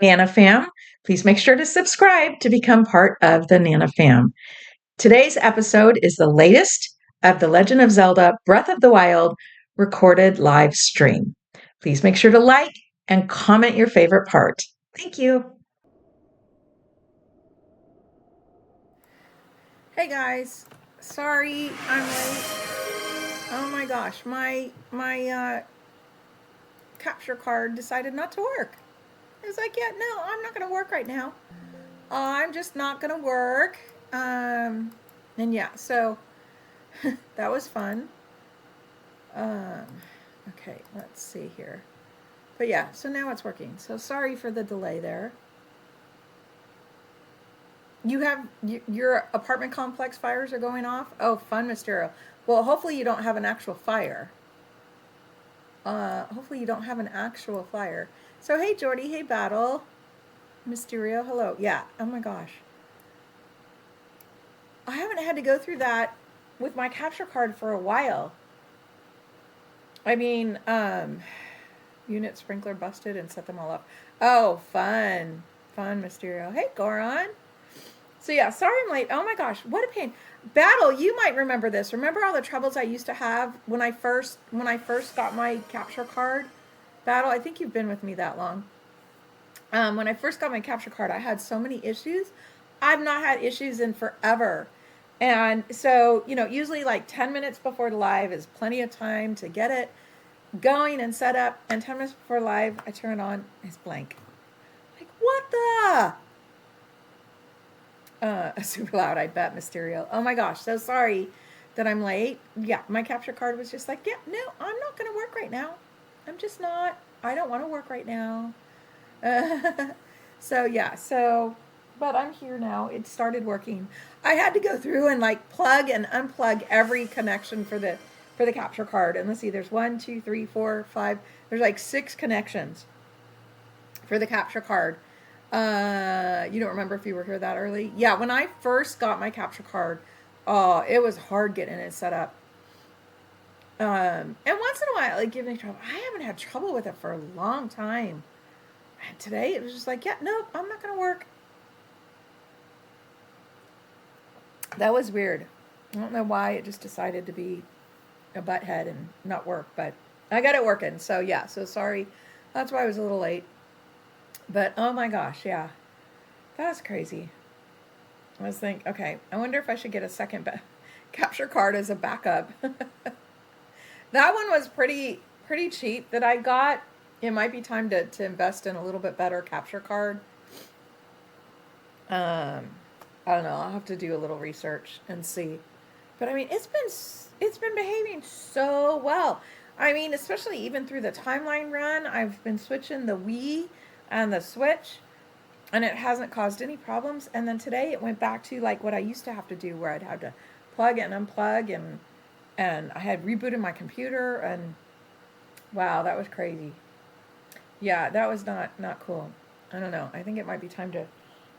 Nana Fam. Please make sure to subscribe to become part of the Nana Fam. Today's episode is the latest of the Legend of Zelda Breath of the Wild recorded live stream. Please make sure to like and comment your favorite part. Thank you. Hey guys, sorry I'm late. Oh my gosh, my capture card decided not to work. It was like, yeah, no, I'm not gonna work right now. I'm just not gonna work. And yeah, so that was fun. Um, okay, let's see here. But yeah, so now it's working. So sorry for the delay there. You have your apartment complex fires are going off. Oh, fun, Mysterio. Well, hopefully you don't have an actual fire. Hopefully you don't have an actual fire. So hey Jordy, hey Battle, Mysterio, hello. Yeah. Oh my gosh. I haven't had to go through that with my capture card for a while. I mean, unit sprinkler busted and set them all up. Oh, fun, fun, Mysterio. Hey Goron. So yeah, sorry I'm late. Oh my gosh, what a pain. Battle, you might remember this. Remember all the troubles I used to have when I first got my capture card? Battle, I think you've been with me that long. When I first got my capture card, I had so many issues. I've not had issues in forever. And so, usually like 10 minutes before the live is plenty of time to get it going and set up. And 10 minutes before live, I turn it on, it's blank. Like, what the? Super loud, I bet, Mysterio. Oh my gosh, so sorry that I'm late. Yeah, my capture card was just like, yeah, no, I'm not going to work right now. I'm just not. I don't want to work right now. So yeah, but I'm here now. It started working. I had to go through and like plug and unplug every connection for the capture card. And let's see, there's 1, 2, 3, 4, 5. There's like 6 connections for the capture card. You don't remember if you were here that early? Yeah, when I first got my capture card, oh, it was hard getting it set up. And once in a while, it gives me trouble. I haven't had trouble with it for a long time. And today, it was just like, yeah, nope, I'm not going to work. That was weird. I don't know why it just decided to be a butthead and not work, but I got it working. So yeah, so sorry. That's why I was a little late. But oh my gosh, yeah. That's crazy. I was thinking, okay, I wonder if I should get a second capture card as a backup. That one was pretty cheap that I got. It might be time to invest in a little bit better capture card. I don't know. I'll have to do a little research and see. But I mean, it's been behaving so well. I mean, especially even through the timeline run, I've been switching the Wii and the Switch, and it hasn't caused any problems. And then today it went back to like what I used to have to do, where I'd have to plug and unplug, and I had rebooted my computer, and wow, that was crazy. Yeah, that was not cool. I don't know. I think it might be time to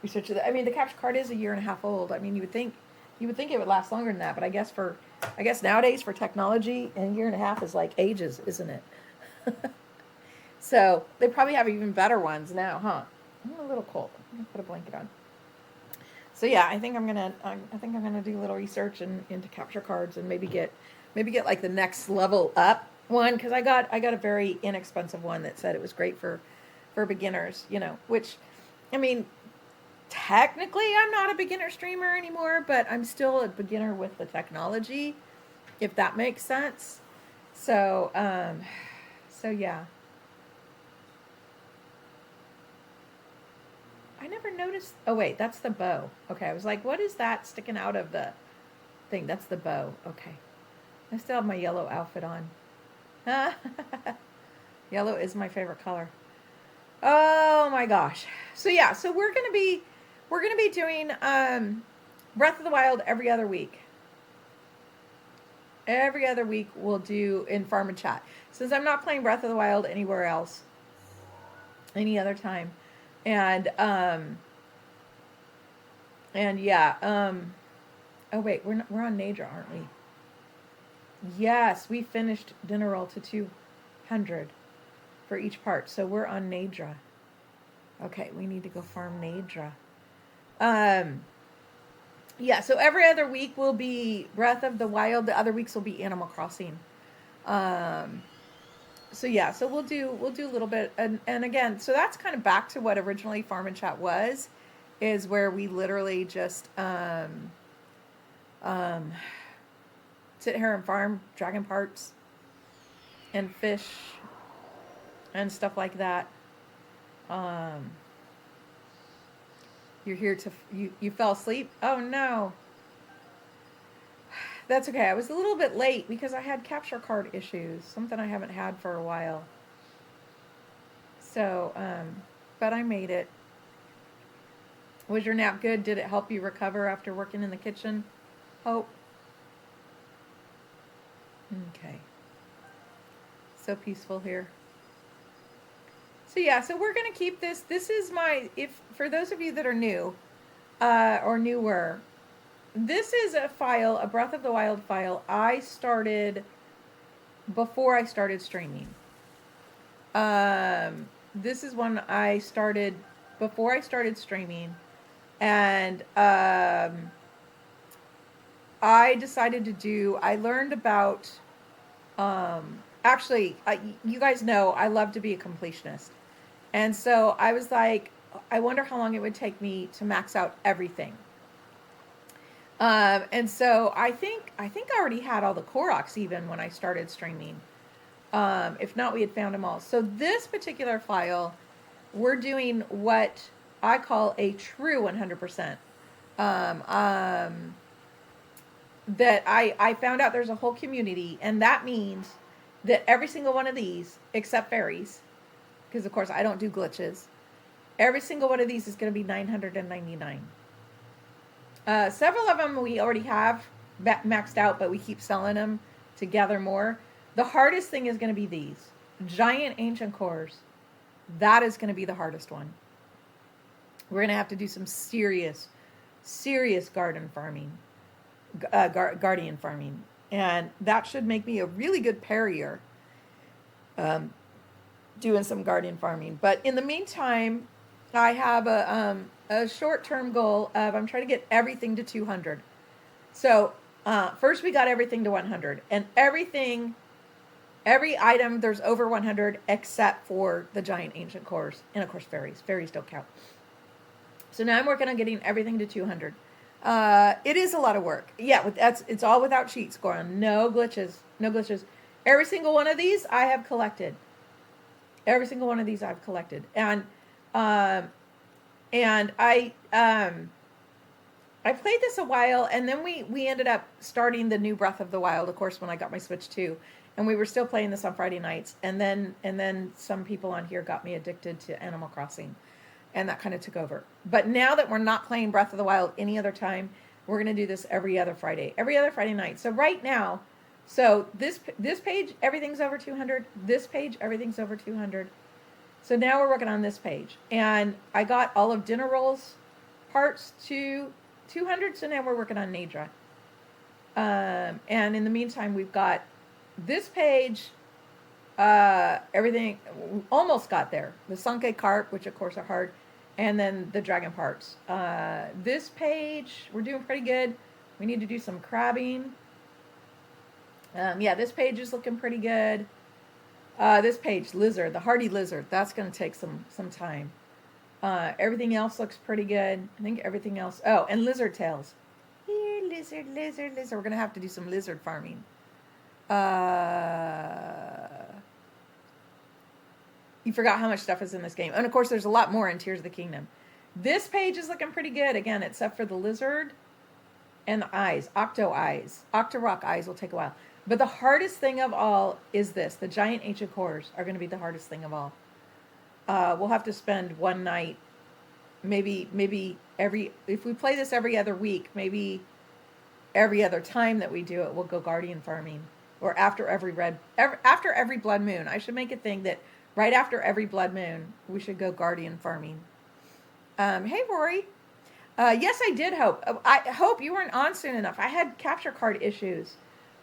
research it. I mean, the capture card is a year and a half old. I mean, you would think it would last longer than that, but I guess nowadays for technology, a year and a half is like ages, isn't it? So they probably have even better ones now, huh? I'm a little cold. I'm gonna put a blanket on. So yeah, I think I'm gonna do a little research into capture cards and maybe get like the next level up one, because I got a very inexpensive one that said it was great for beginners, which I mean, technically I'm not a beginner streamer anymore, but I'm still a beginner with the technology, if that makes sense. So so yeah. I never noticed. Oh wait, that's the bow. Okay, I was like, what is that sticking out of the thing? That's the bow. Okay. I still have my yellow outfit on. Yellow is my favorite color. Oh my gosh. So yeah, so we're gonna be doing Breath of the Wild every other week. Every other week we'll do in Farm and Chat. Since I'm not playing Breath of the Wild anywhere else, any other time. And yeah, oh wait, we're on Nadra, aren't we? Yes, we finished dinner roll to 200 for each part, so we're on Nadra. Okay, we need to go farm Nadra. Yeah, so every other week will be Breath of the Wild. The other weeks will be Animal Crossing. So yeah, so we'll do a little bit, and again, so that's kind of back to what originally Farm and Chat was, is where we literally just um, sit here and farm dragon parts and fish and stuff like that. Um, you're here to you fell asleep. Oh no, that's okay. I was a little bit late because I had capture card issues, something I haven't had for a while. So, but I made it. Was your nap good? Did it help you recover after working in the kitchen? Hope. Okay. So peaceful here. So yeah, so we're gonna keep this. This is my, if for those of you that are new, or newer, this is a file, a Breath of the Wild file I started before I started streaming. This is one I started before I started streaming, and I decided to do. I learned about. Actually, you guys know I love to be a completionist, and so I was like, I wonder how long it would take me to max out everything. And so I think I already had all the Koroks even when I started streaming. If not, we had found them all. So this particular file, we're doing what I call a true 100%. That I found out there's a whole community, and that means that every single one of these, except fairies, because of course I don't do glitches, every single one of these is going to be 999. Several of them we already have maxed out, but we keep selling them to gather more. The hardest thing is going to be these giant ancient cores. That is going to be the hardest one. We're going to have to do some serious garden farming, guardian farming, and that should make me a really good parrier. Doing some guardian farming, but in the meantime, I have a short-term goal of I'm trying to get everything to 200. So first we got everything to 100, and every item there's over 100 except for the giant ancient cores, and of course fairies. Fairies don't count. So now I'm working on getting everything to 200. It is a lot of work. Yeah, it's all without cheat score on. No glitches. No glitches. Every single one of these I have collected. Every single one of these I've collected. And I played this a while, and then we ended up starting the new Breath of the Wild, of course, when I got my Switch 2. And we were still playing this on Friday nights. And then some people on here got me addicted to Animal Crossing. And that kind of took over. But now that we're not playing Breath of the Wild any other time, we're going to do this every other Friday night. So right now, so this page, everything's over 200. This page, everything's over 200. So now we're working on this page. And I got all of Dinner Rolls parts to 200. So now we're working on Nadra. And in the meantime, we've got this page, everything almost got there. The Sanke carp, which of course are hard, and then the dragon parts. This page, we're doing pretty good. We need to do some crabbing. Yeah, this page is looking pretty good. This page, lizard, the hardy lizard, that's going to take some time. Everything else looks pretty good. I think everything else. Oh, and lizard tails. Here, lizard. We're going to have to do some lizard farming. You forgot how much stuff is in this game. And of course, there's a lot more in Tears of the Kingdom. This page is looking pretty good, again, except for the lizard and the eyes. Octorock eyes will take a while. But the hardest thing of all is this. The giant ancient cores are going to be the hardest thing of all. We'll have to spend one night, maybe if we play this every other week, maybe every other time that we do it, we'll go guardian farming. Or after every blood moon. I should make a thing that right after every blood moon, we should go guardian farming. Hey, Rory. Yes, I did hope. I hope you weren't on soon enough. I had capture card issues.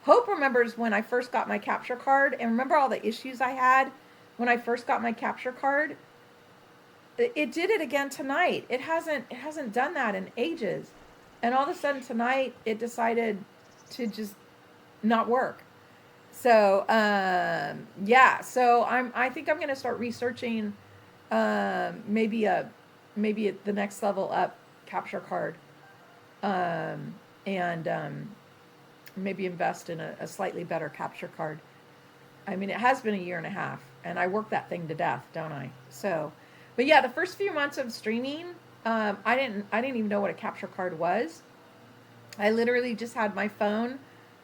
Hope remembers when I first got my capture card, and remember all the issues I had when I first got my capture card. it did it again tonight. It hasn't done that in ages. And all of a sudden tonight it decided to just not work. So yeah, so I think I'm gonna start researching maybe the next level up capture card, and maybe invest in a slightly better capture card. I mean, it has been a year and a half, and I work that thing to death, don't I? So, but yeah, the first few months of streaming, I didn't even know what a capture card was. I literally just had my phone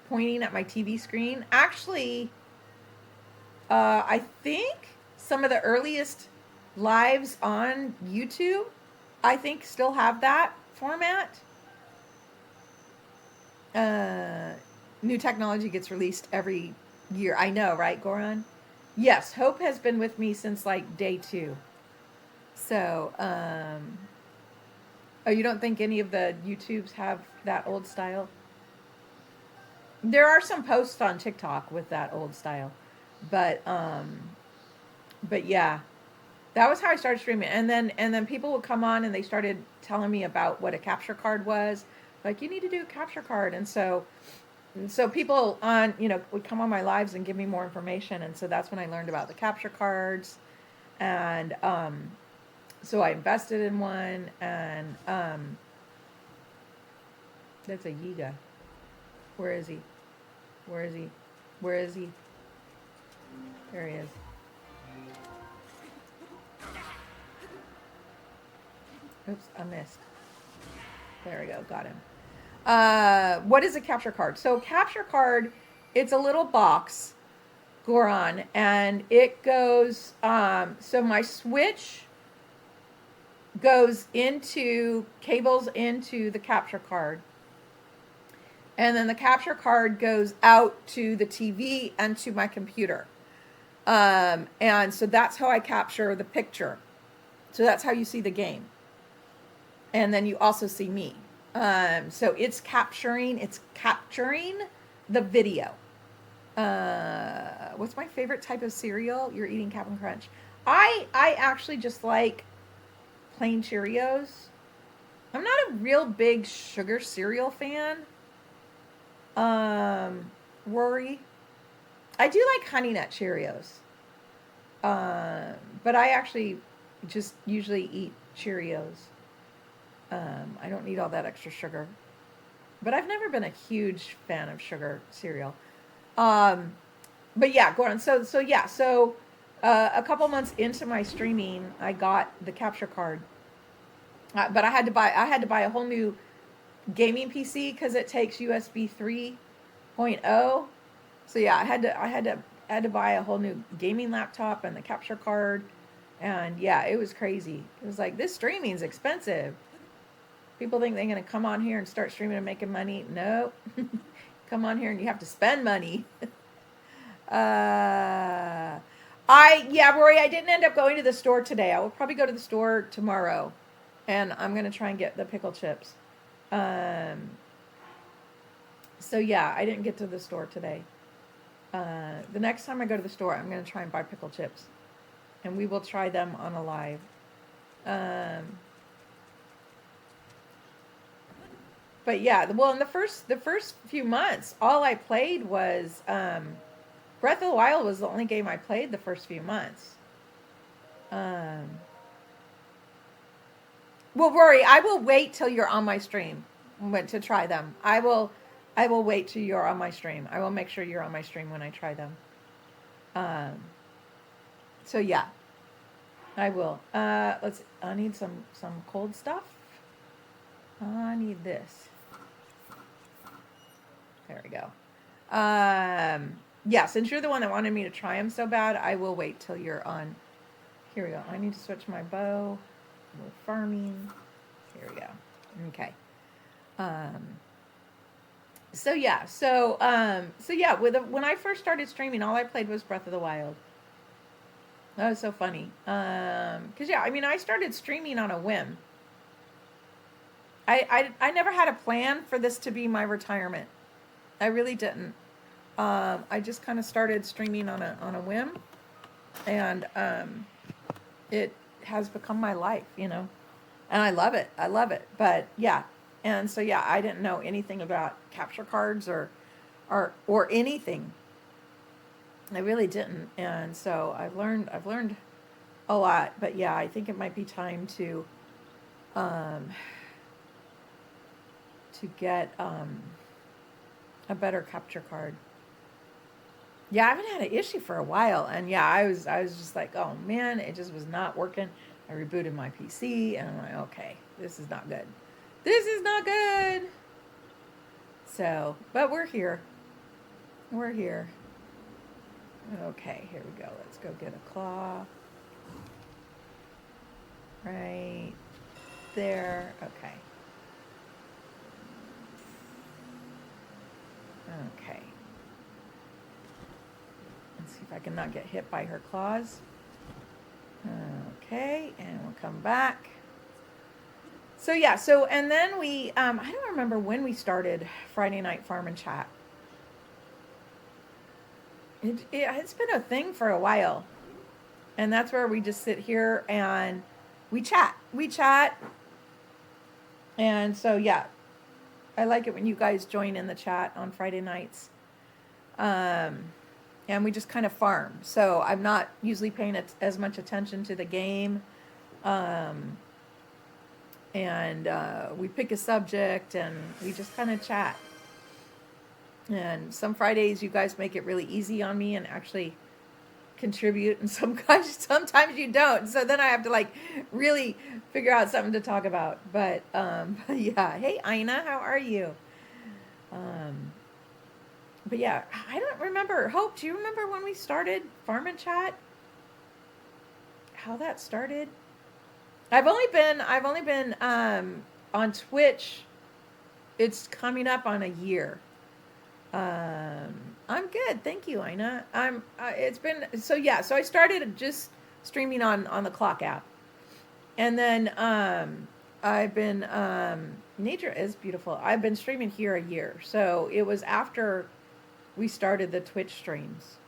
pointing at my TV screen. Actually, I think some of the earliest lives on YouTube, I think, still have that format. Uh, New technology gets released every year. I know, right, Goran? Yes, Hope has been with me since like day 2. So, oh, you don't think any of the YouTubes have that old style? There are some posts on TikTok with that old style, but yeah, that was how I started streaming. And then people would come on and they started telling me about what a capture card was. Like, you need to do a capture card, and so people on, would come on my lives and give me more information, and so that's when I learned about the capture cards, and so I invested in one, and that's a Yiga. Where is he? Where is he? Where is he? There he is. Oops, I missed. There we go, got him. What is a capture card? So capture card, it's a little box, Goron, and it goes. So my Switch goes into cables into the capture card, and then the capture card goes out to the TV and to my computer. And so that's how I capture the picture. So that's how you see the game, and then you also see me. So it's capturing the video. What's my favorite type of cereal? You're eating Captain Crunch. I actually just like plain Cheerios. I'm not a real big sugar cereal fan. Rory. I do like Honey Nut Cheerios. But I actually just usually eat Cheerios. I don't need all that extra sugar. But I've never been a huge fan of sugar cereal. But yeah, go on. So yeah, so a couple months into my streaming, I got the capture card. But I had to buy a whole new gaming PC because it takes USB 3.0. So yeah, I had to buy a whole new gaming laptop and the capture card, and yeah, it was crazy. It was like, this streaming's expensive. People think they're gonna come on here and start streaming and making money. Nope. Come on here and you have to spend money. Yeah, Rory, I didn't end up going to the store today. I will probably go to the store tomorrow, and I'm gonna try and get the pickle chips. So yeah, I didn't get to the store today. The next time I go to the store, I'm gonna try and buy pickle chips, and we will try them on a live. But yeah, well, in the first few months, all I played was Breath of the Wild was the only game I played the first few months. Well, Rory, I will wait till you're on my stream to try them. I will wait till you're on my stream. I will make sure you're on my stream when I try them. So yeah, I will. I need some cold stuff. I need this. There we go. Yeah, since you're the one that wanted me to try them so bad, I will wait till you're on. Here we go. I need to switch my bow. We're farming. Here we go. Okay. So yeah. So yeah. When I first started streaming, all I played was Breath of the Wild. That was so funny. Cause yeah, I mean, I started streaming on a whim. I never had a plan for this to be my retirement. I really didn't. I just kind of started streaming on a whim, and it has become my life, and I love it. I love it. But yeah, and so yeah, I didn't know anything about capture cards or anything. I really didn't, and so I've learned a lot. But yeah, I think it might be time um, to get a better capture card. Yeah, I haven't had an issue for a while, and yeah, I was just like, oh man, it just was not working. I rebooted my PC, and I'm like, okay, this is not good. This is not good. So, but we're here. We're here. Okay, here we go. Let's go get a claw. Right there. Okay. Okay. Let's see if I can not get hit by her claws. Okay, and we'll come back. So yeah, and then I don't remember when we started Friday Night Farm and Chat. It's been a thing for a while. And that's where we just sit here and we chat. We chat. And so yeah, I like it when you guys join in the chat on Friday nights. And we just kind of farm. So I'm not usually paying as much attention to the game. And we pick a subject and we just kind of chat. And some Fridays you guys make it really easy on me and actually contribute, and sometimes you don't. So then I have to like really figure out something to talk about. But yeah, hey Ina, how are you? But yeah, I don't remember. Hope, do you remember when we started Farm and Chat? How that started? I've only been on Twitch. It's coming up on a year. I'm good, thank you, Ina. It's been so yeah. So I started just streaming on the Clock app, and then I've been nature is beautiful. I've been streaming here a year, so it was after we started the Twitch streams,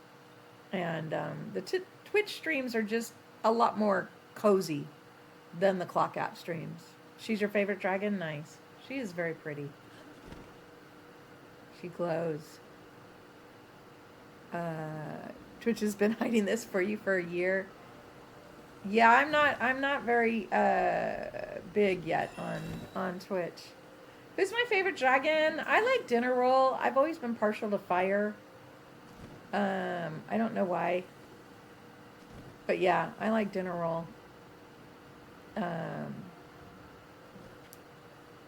and Twitch streams are just a lot more cozy than the Clock app streams. She's your favorite dragon? Nice. She is very pretty. She glows. Twitch has been hiding this for you for a year. Yeah, I'm not very big yet on Twitch. Who's my favorite dragon? I like Dinner Roll. I've always been partial to fire. I don't know why. But yeah, I like Dinner Roll.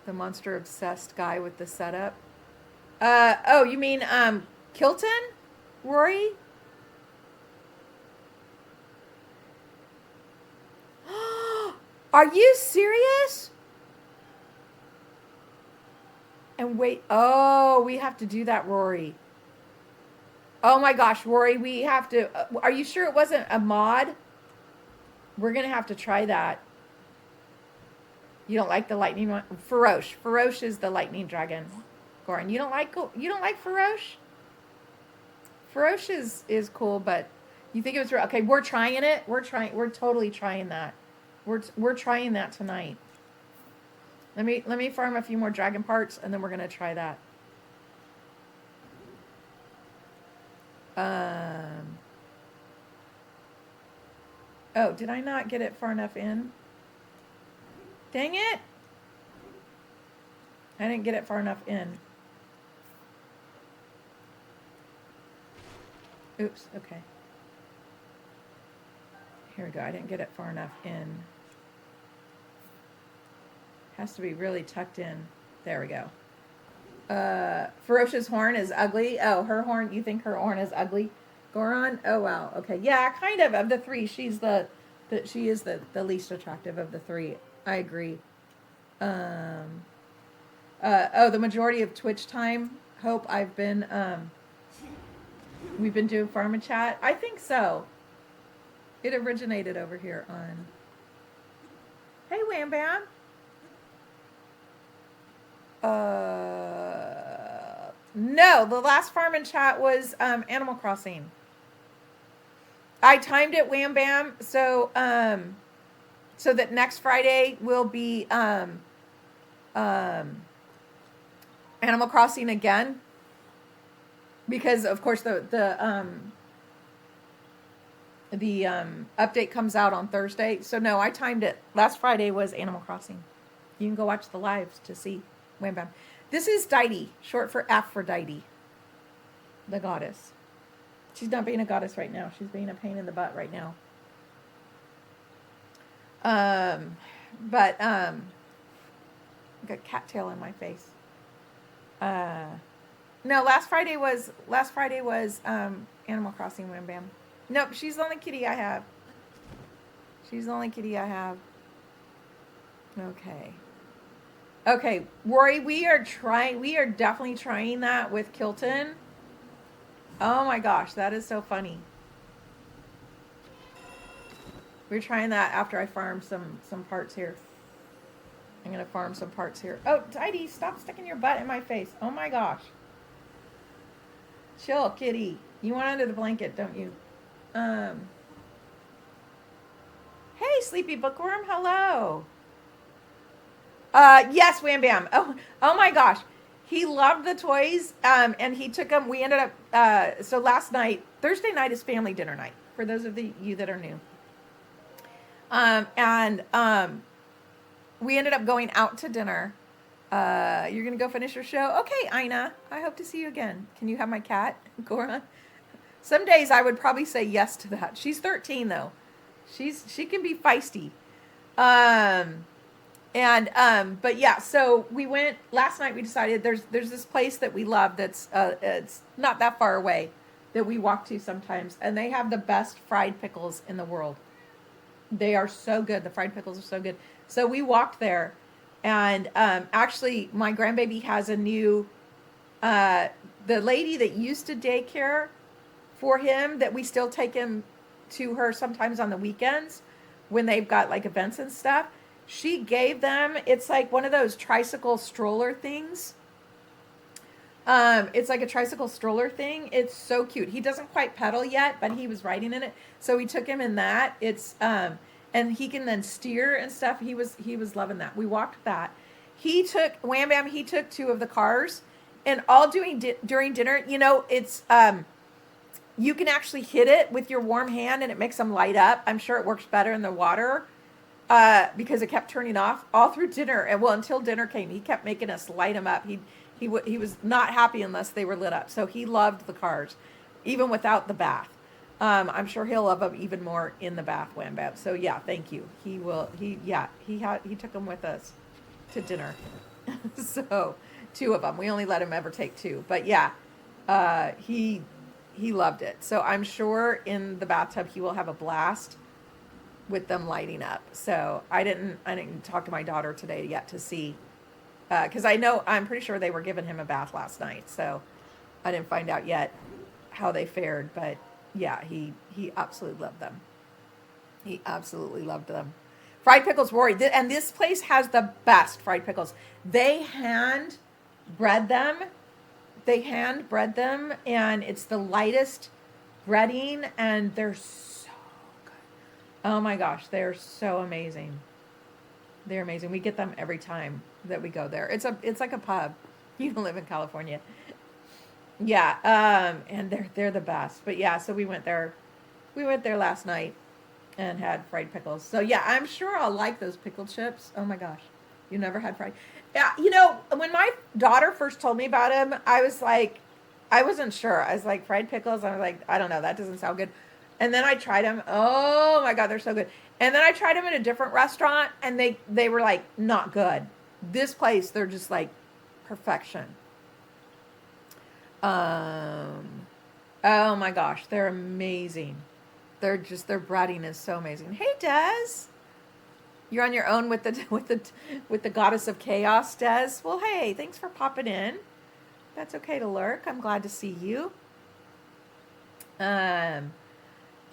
The monster obsessed guy with the setup. Oh, you mean Kilton? Rory? Are you serious? And wait, oh, we have to do that, Rory. Oh my gosh, Rory, we have to. Are you sure it wasn't a mod? We're gonna have to try that. You don't like the lightning one? Feroche. Feroche is the lightning dragon. Goran, you don't like Feroche? Feroche is cool, but you think it was real? Okay, we're trying it. We're totally trying that. We're trying that tonight. Let me farm a few more dragon parts, and then we're gonna try that. Oh, did I not get it far enough in? Dang it! I didn't get it far enough in. Oops, okay. Here we go. I didn't get it far enough in. Has to be really tucked in. There we go. Ferocious horn is ugly. Oh, her horn. You think her horn is ugly? Goron? Oh wow. Okay. Yeah, kind of. Of the three, she is the least attractive of the three. I agree. The majority of Twitch time. Hope I've been we've been doing Farm and Chat. I think so. It originated over here on. Hey, Wham Bam. No, the last Farm and Chat was Animal Crossing. I timed it, Wham Bam. So so that next Friday will be um, Animal Crossing again, because of course the update comes out on Thursday. So no, I timed it. Last Friday was Animal Crossing. You can go watch the lives to see Wham Bam. This is Deity, short for Aphrodite, the goddess. She's not being a goddess right now. She's being a pain in the butt right now. But I got cattail in my face. No, last Friday was Animal Crossing Wham Bam. Nope, she's the only kitty I have. She's the only kitty I have. Okay. Okay, Rory, we are definitely trying that with Kilton. Oh my gosh, that is so funny. We're trying that after I farm some parts here. I'm gonna farm some parts here. Oh, Tidy, stop sticking your butt in my face. Oh my gosh. Chill, kitty. You want under the blanket, don't you? Hey, Sleepy Bookworm, hello. Yes, Wham Bam. Oh my gosh. He loved the toys, and he took them. We ended up, so last night, Thursday night is family dinner night, for those of you that are new. We ended up going out to dinner. You're going to go finish your show? Okay, Ina. I hope to see you again. Can you have my cat, Gora? Some days I would probably say yes to that. She's 13, though. She can be feisty. But yeah, so we went last night. We decided there's this place that we love that's it's not that far away that we walk to sometimes, and they have the best fried pickles in the world. They are so good. The fried pickles are so good. So we walked there, and actually, my grandbaby has a new. The lady that used to daycare for him, that we still take him to her sometimes on the weekends when they've got like events and stuff. She gave them, it's like one of those tricycle stroller things. It's like a tricycle stroller thing. It's so cute. He doesn't quite pedal yet, but he was riding in it. So we took him in that. It's and he can then steer and stuff. He was loving that. We walked that. He took Wham Bam. He took 2 of the cars, and all during dinner. You know, it's you can actually hit it with your warm hand, and it makes them light up. I'm sure it works better in the water. Because it kept turning off all through dinner, and well, until dinner came, he kept making us light them up. He was not happy unless they were ip. So he loved the cars, even without the bath. I'm sure he'll love them even more in the bath, Wham Bam. So yeah, thank you. He took them with us to dinner. So 2 of them. We only let him ever take 2, but yeah, he loved it. So I'm sure in the bathtub he will have a blast with them lighting up. So I didn't talk to my daughter today yet to see, because I'm pretty sure they were giving him a bath last night. So I didn't find out yet how they fared, but yeah, he absolutely loved them. He absolutely loved them. Fried pickles, Rory, and this place has the best fried pickles. They hand bread them, and it's the lightest breading, and they're oh my gosh, they're so amazing. They're amazing. We get them every time that we go there. It's like a pub. You don't live in California. Yeah, and they're the best. But yeah, so we went there. We went there last night and had fried pickles. So yeah, I'm sure I'll like those pickle chips. Oh my gosh. You never had fried. Yeah, you know, when my daughter first told me about them, I was like, I wasn't sure. I was like, fried pickles? I was like, I don't know, that doesn't sound good. And then I tried them. Oh my God, they're so good. And then I tried them in a different restaurant, and they were like not good. This place, they're just like perfection. Oh my gosh, they're amazing. Their breading is so amazing. Hey, Des, you're on your own with the goddess of chaos, Des. Well, hey, thanks for popping in. That's okay to lurk. I'm glad to see you.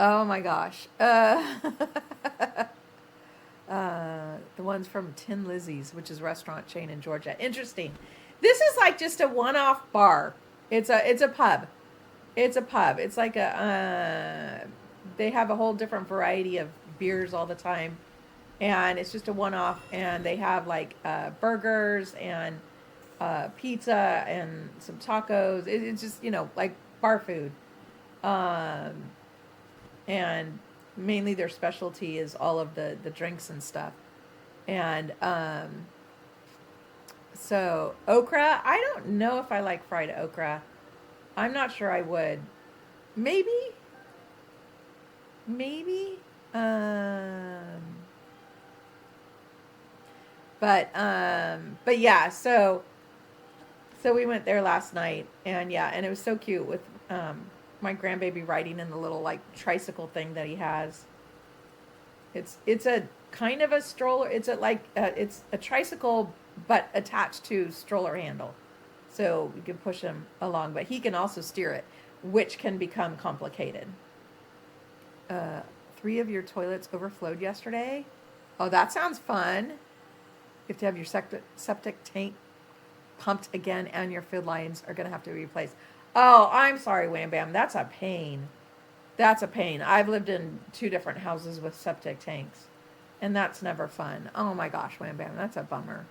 Oh my gosh. The ones from Tin Lizzie's, which is a restaurant chain in Georgia. Interesting. This is like just a one-off bar. It's a pub. It's a pub. It's like they have a whole different variety of beers all the time. and it's just a one-off, and they have like burgers and pizza and some tacos. It's just, like bar food. Um, and mainly their specialty is all of the drinks and stuff. And so okra, I don't know if I like fried okra. I'm not sure I would. Maybe, maybe. Um, but yeah. So we went there last night, and yeah, and it was so cute with my grandbaby riding in the little like tricycle thing that he has. It's a kind of a stroller. It's a tricycle, but attached to stroller handle, so you can push him along. But he can also steer it, which can become complicated. Uh, 3 of your toilets overflowed yesterday. Oh, that sounds fun. You have to have your septic tank pumped again, and your food lines are going to have to be replaced. Oh, I'm sorry, Wham Bam. That's a pain. That's a pain. I've lived in 2 different houses with septic tanks, and that's never fun. Oh my gosh, Wham Bam. That's a bummer.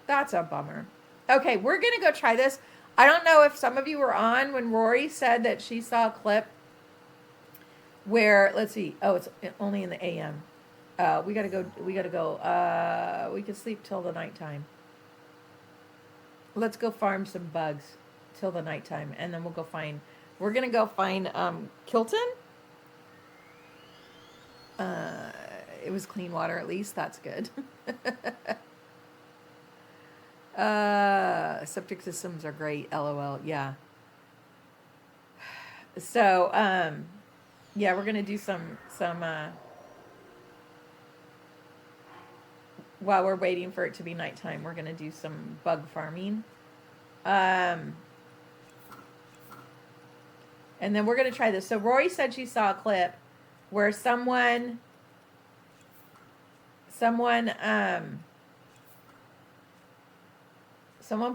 That's a bummer. Okay, we're going to go try this. I don't know if some of you were on when Rory said that she saw a clip where, let's see. Oh, it's only in the AM. We gotta go. We can sleep till the nighttime. Let's go farm some bugs till the nighttime, and then we'll go find. We're gonna go find Kilton. It was clean water, at least. That's good. Septic systems are great. LOL. Yeah. So yeah, we're gonna do some while we're waiting for it to be nighttime, we're gonna do some bug farming. And then we're gonna try this. So Rory said she saw a clip where someone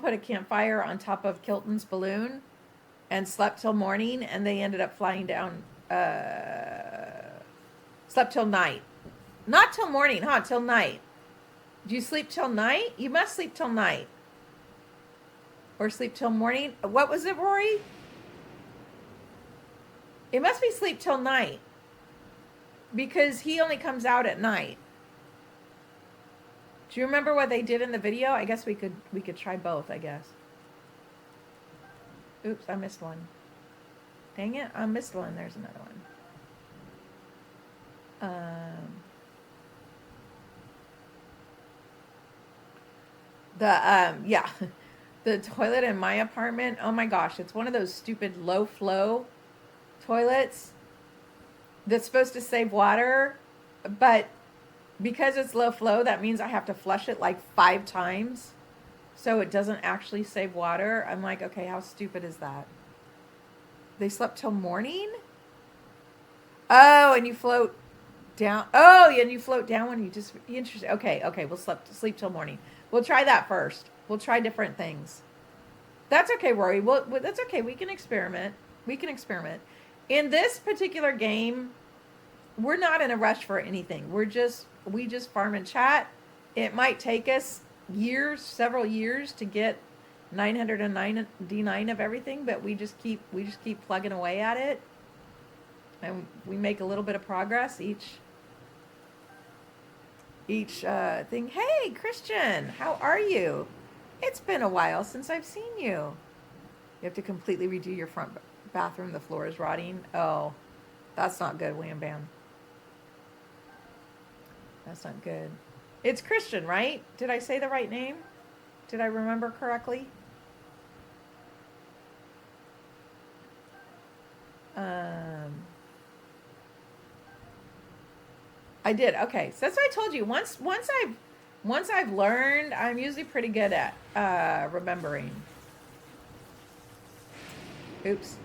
put a campfire on top of Kilton's balloon and slept till morning, and they ended up flying down. Slept till night, not till morning, huh? Till night. Do you sleep till night? You must sleep till night. Or sleep till morning. What was it, Rory? It must be sleep till night. Because he only comes out at night. Do you remember what they did in the video? I guess we could try both, I guess. Oops, I missed one. Dang it, I missed one. There's another one. Yeah, the toilet in my apartment, oh my gosh, it's one of those stupid low flow toilets that's supposed to save water, but because it's low flow, that means I have to flush it like 5 times, so it doesn't actually save water. I'm like, okay, how stupid is that? They slept till morning? Oh, and you float down. Oh, and you float down when you just, interesting. Okay, we'll sleep till morning. We'll try that first. We'll try different things. That's okay, Rory. Well, that's okay. We can experiment. In this particular game, we're not in a rush for anything. We just farm and chat. It might take us several years to get 999 of everything, but we just keep plugging away at it, and we make a little bit of progress each thing. Hey, Christian, how are you? It's been a while since I've seen you. You have to completely redo your front bathroom. The floor is rotting. Oh, that's not good, Wham Bam. That's not good. It's Christian, right? Did I say the right name? Did I remember correctly? I did. Okay, so that's what I told you. Once I've learned, I'm usually pretty good at remembering. Oops.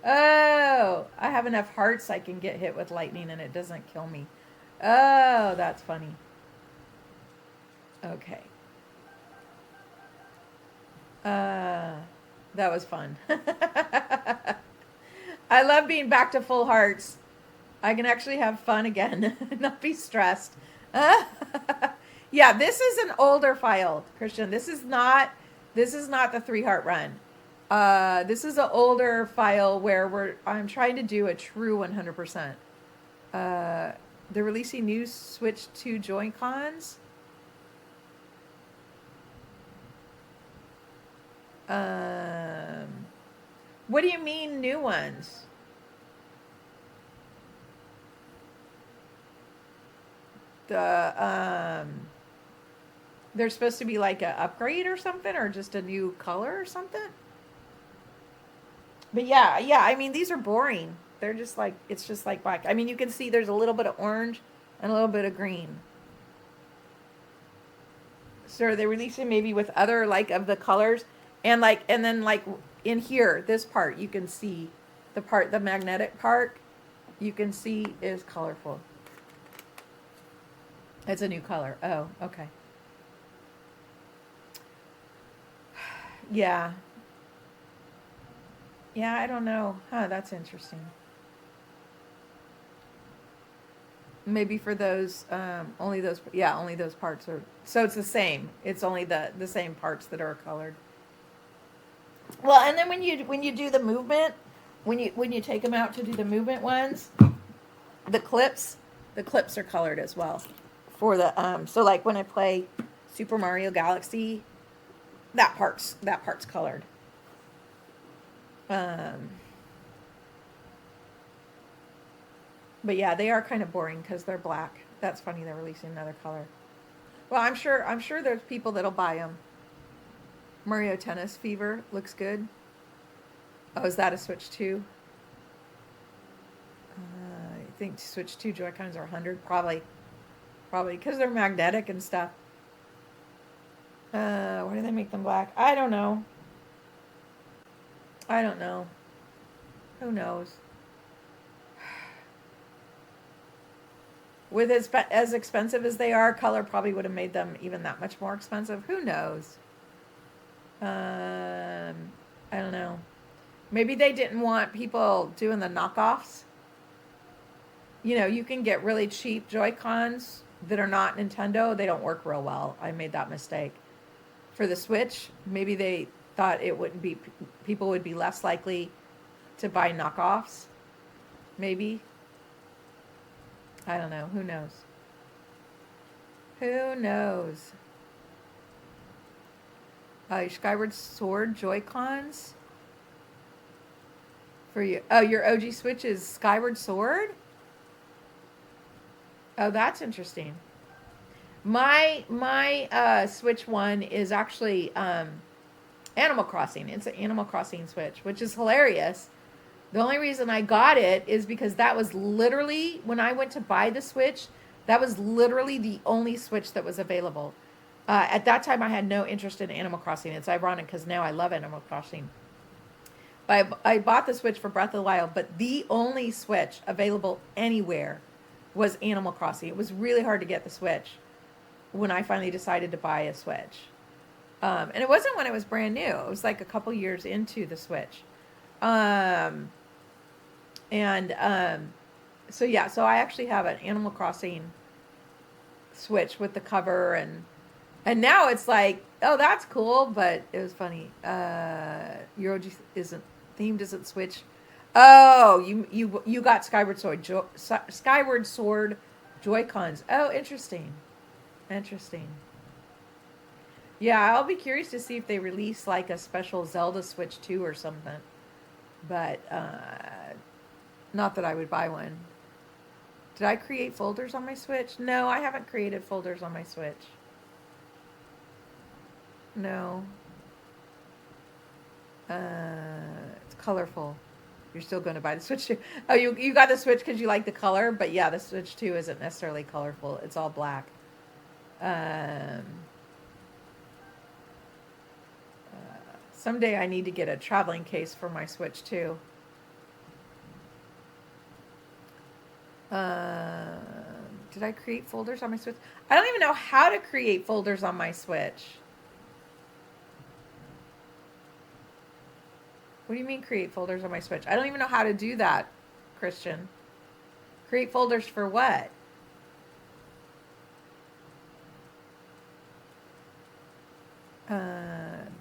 Oh, I have enough hearts I can get hit with lightning and it doesn't kill me. Oh, that's funny. Okay. That was fun. I love being back to full hearts. I can actually have fun again, not be stressed. Yeah, this is an older file, Christian. This is not the 3 heart run. This is an older file where I'm trying to do a true 100%. They're releasing new Switch 2 Joy-Cons. What do you mean new ones? They're supposed to be like an upgrade or something, or just a new color or something. But yeah, I mean, these are boring. They're just like, it's just like black. I mean, you can see there's a little bit of orange and a little bit of green. So are they releasing maybe with other like of the colors, and then like in here, this part you can see the magnetic part you can see is colorful. It's a new color. Oh, okay. Yeah. Yeah, I don't know. Huh, that's interesting. Maybe for those, only those parts are. So it's the same. It's only the same parts that are colored. Well, and then when you do the movement, when you take them out to do the movement ones, the clips, are colored as well. For the so like when I play Super Mario Galaxy, that part's colored. Um, but yeah, they are kind of boring because they're black. That's funny. They're releasing another color. Well, I'm sure there's people that'll buy them. Mario Tennis Fever looks good. Oh, is that a Switch 2? I think Switch 2 Joy-Cons are 100. Probably because they're magnetic and stuff. Why do they make them black? I don't know. Who knows? With as expensive as they are, color probably would have made them even that much more expensive. Who knows? I don't know. Maybe they didn't want people doing the knockoffs. You know, you can get really cheap Joy-Cons that are not Nintendo. They don't work real well. I made that mistake. For the Switch, maybe they thought it wouldn't be, people would be less likely to buy knockoffs. Maybe. I don't know. Who knows? Who knows? Skyward Sword Joy-Cons for you. Oh, your OG Switch is Skyward Sword? Oh, that's interesting. My Switch one is actually Animal Crossing. It's an Animal Crossing Switch, which is hilarious. The only reason I got it is because that was literally, when I went to buy the Switch, that was literally the only Switch that was available. At that time, I had no interest in Animal Crossing. It's ironic because now I love Animal Crossing. But I bought the Switch for Breath of the Wild, but the only Switch available anywhere was Animal Crossing. It was really hard to get the Switch when I finally decided to buy a Switch. And it wasn't when it was brand new. It was like a couple years into the Switch. So yeah, so I actually have an Animal Crossing Switch with the cover, and now it's like, oh, that's cool, but it was funny. Your OG isn't Switch. Oh, you got Skyward Sword Joy-Cons. Oh, interesting. Yeah, I'll be curious to see if they release like a special Zelda Switch 2 or something. But not that I would buy one. Did I create folders on my Switch? No, I haven't created folders on my Switch. No. It's colorful. You're still going to buy the Switch 2. Oh, you got the Switch because you like the color, but yeah, the Switch 2 isn't necessarily colorful. It's all black. Someday I need to get a traveling case for my Switch 2. Did I create folders on my Switch? I don't even know how to create folders on my Switch. What do you mean create folders on my Switch? I don't even know how to do that, Christian. Create folders for what?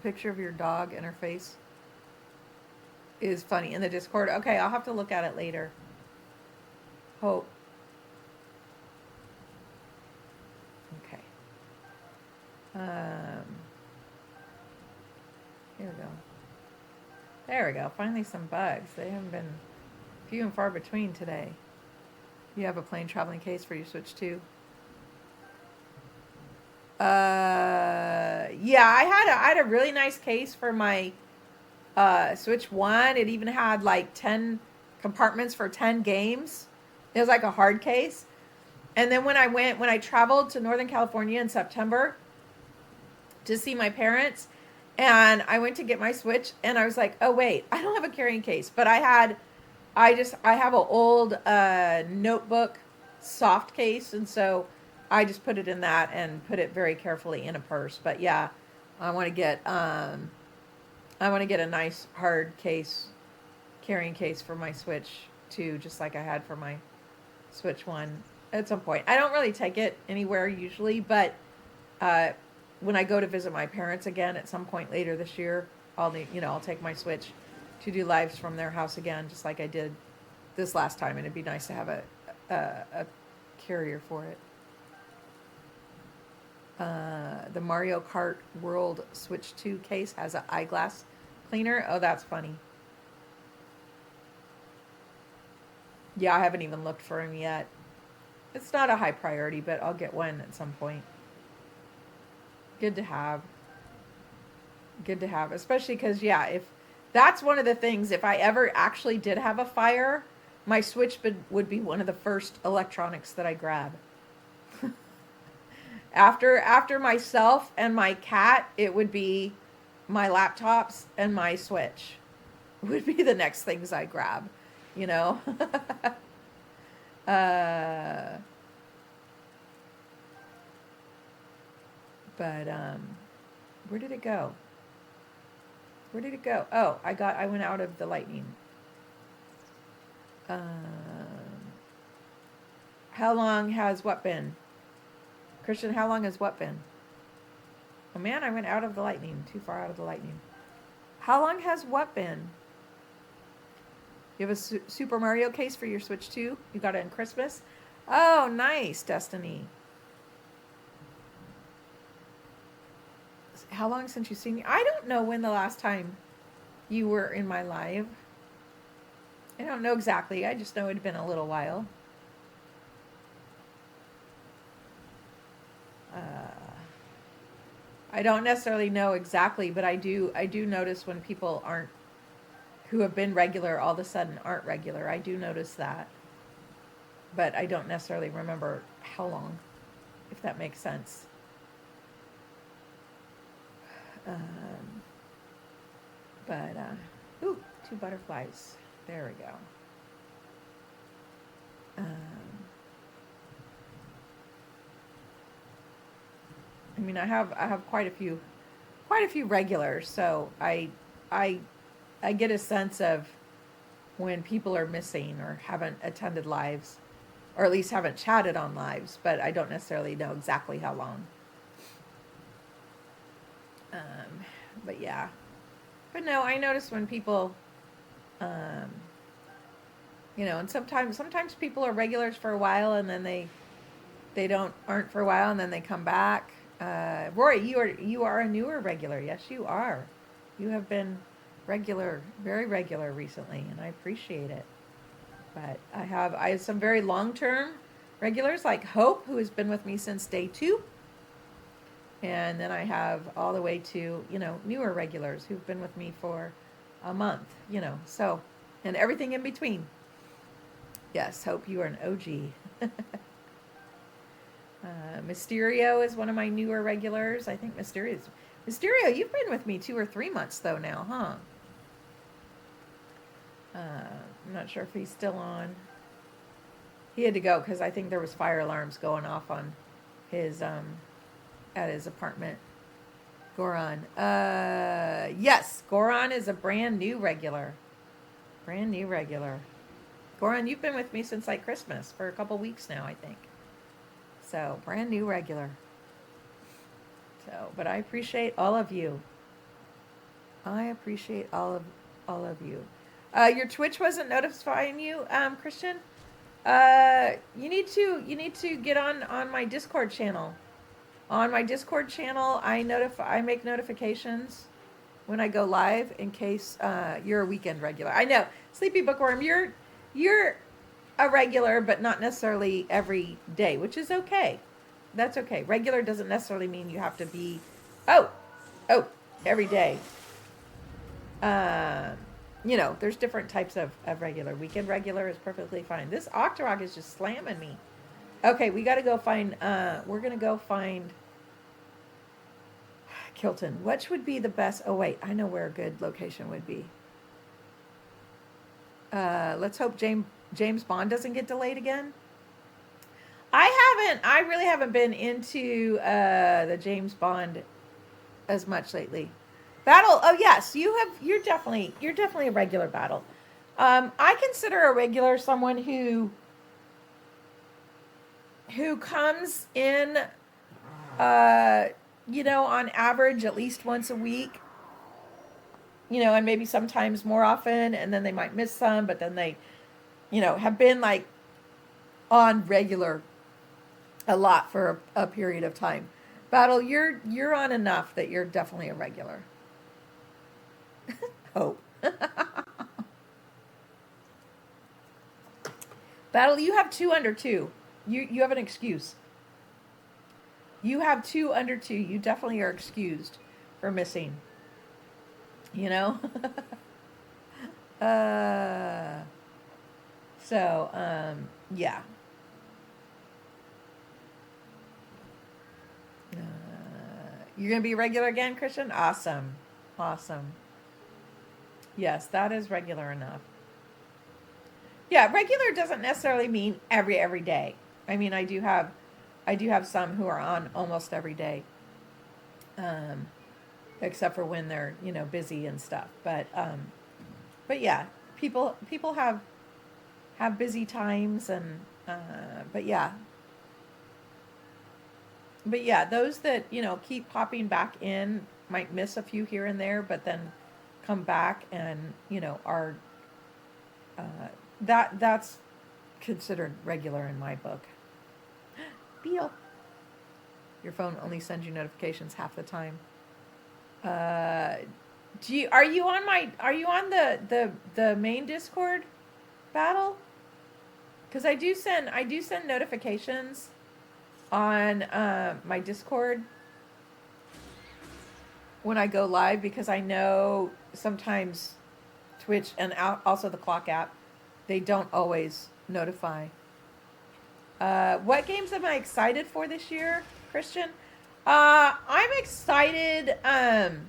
Picture of your dog and her face is funny in the Discord. Okay, I'll have to look at it later. Hope. Okay. Here we go. There we go. Finally some bugs. They haven't been few and far between today. You have a plain traveling case for your Switch 2? Yeah, I had a really nice case for my Switch 1. It even had like 10 compartments for 10 games. It was like a hard case. And then when I traveled to Northern California in September to see my parents, and I went to get my Switch, and I was like, oh wait, I don't have a carrying case, but I have an old notebook soft case, and so I just put it in that and put it very carefully in a purse. But yeah, I want to get a nice hard case, carrying case for my Switch 2, just like I had for my Switch 1 at some point. I don't really take it anywhere usually, but when I go to visit my parents again at some point later this year, I'll take my Switch to do lives from their house again, just like I did this last time, and it'd be nice to have a carrier for it. The Mario Kart World Switch 2 case has an eyeglass cleaner. Oh, that's funny. Yeah, I haven't even looked for him yet. It's not a high priority, but I'll get one at some point. Good to have. Good to have, especially because, yeah, if that's one of the things, if I ever actually did have a fire, my Switch would be one of the first electronics that I grab. After myself and my cat, it would be my laptops and my Switch would be the next things I grab, you know? But where did it go? Where did it go? Oh, I went out of the lightning. How long has what been? Christian, how long has what been? Oh man, I went out of the lightning. Too far out of the lightning. How long has what been? You have a Super Mario case for your Switch 2? You got it in Christmas? Oh, nice, Destiny. How long since you've seen me? I don't know when the last time you were in my live. I don't know exactly. I just know it had been a little while. I don't necessarily know exactly, but I do notice when people who have been regular all of a sudden aren't regular. I do notice that. But I don't necessarily remember how long, if that makes sense. Ooh, 2 butterflies. There we go. I mean, I have quite a few regulars, so I get a sense of when people are missing or haven't attended lives, or at least haven't chatted on lives, but I don't necessarily know exactly how long. But yeah. But no, I notice when people, and sometimes people are regulars for a while and then they aren't for a while and then they come back. Roy, you are a newer regular. Yes, you are. You have been regular, very regular recently, and I appreciate it. But I have some very long-term regulars like Hope, who has been with me since day 2. And then I have all the way to, newer regulars who've been with me for a month, so, and everything in between. Yes, Hope, you are an OG. Mysterio is one of my newer regulars. I think Mysterio, you've been with me 2 or 3 months though now, huh? I'm not sure if he's still on. He had to go because I think there was fire alarms going off on his at his apartment. Goron. Yes, Goron is a brand new regular. Brand new regular. Goran, you've been with me since like Christmas for a couple weeks now, I think. So, brand new regular. So, but I appreciate all of you. I appreciate all of you. Your Twitch wasn't notifying you, Christian. You need to get on my Discord channel. On my Discord channel, I make notifications when I go live in case you're a weekend regular. I know, Sleepy Bookworm, you're a regular, but not necessarily every day, which is okay. That's okay. Regular doesn't necessarily mean you have to be, oh, every day. There's different types of regular. Weekend regular is perfectly fine. This Octorok is just slamming me. Okay, we got to go find, we're going to go find Kilton. Which would be the best? Oh, wait, I know where a good location would be. Let's hope James Bond doesn't get delayed again. I really haven't been into the James Bond as much lately. Battle. Oh yes, you're definitely a regular Battle. I consider a regular someone who comes in, on average at least once a week. And maybe sometimes more often, and then they might miss some, but then they, have been like on regular a lot for a period of time. Battle, you're on enough that you're definitely a regular. Hope. Battle, you have 2 under 2. You have an excuse. You have 2 under 2. You definitely are excused for missing. Yeah. You're going to be regular again, Christian? Awesome. Yes, that is regular enough. Yeah, regular doesn't necessarily mean every day. I mean, I do have some who are on almost every day. Except for when they're, busy and stuff. But yeah, people have busy times and but yeah, those that, keep popping back in might miss a few here and there, but then come back and, are that's considered regular in my book. Beal. Your phone only sends you notifications half the time. Are you on the main Discord, Battle? Because I do send notifications on my Discord when I go live, because I know sometimes Twitch and also the Clock app, they don't always notify. What games am I excited for this year, Christian? I'm excited. I'm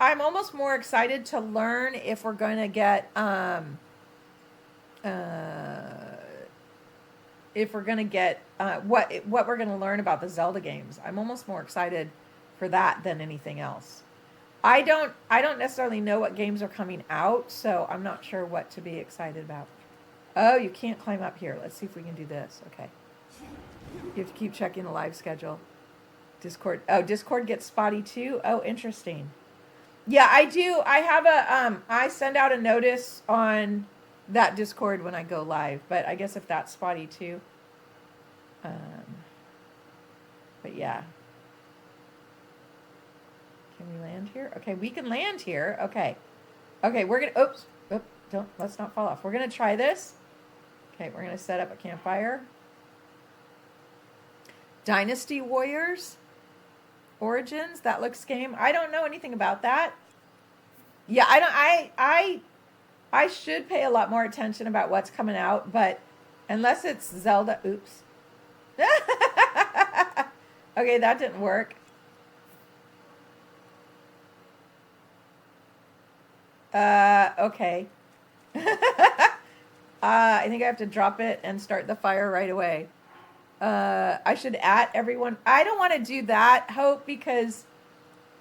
almost more excited to learn if we're going to get what we're going to learn about the Zelda games. I'm almost more excited for that than anything else. I don't necessarily know what games are coming out, so I'm not sure what to be excited about. Oh, you can't climb up here. Let's see if we can do this. Okay. You have to keep checking the live schedule. Discord. Oh, Discord gets spotty too? Oh, interesting. Yeah, I do. I have I send out a notice on that Discord when I go live, but I guess if that's spotty too. But yeah. Can we land here? Okay, we can land here. Okay, we're gonna, let's not fall off. We're gonna try this. Okay, we're gonna set up a campfire. Dynasty Warriors Origins, that looks game. I don't know anything about that. Yeah, I should pay a lot more attention about what's coming out, but unless it's Zelda, oops. Okay, that didn't work. Okay. I think I have to drop it and start the fire right away. I should at everyone. I don't want to do that, Hope, because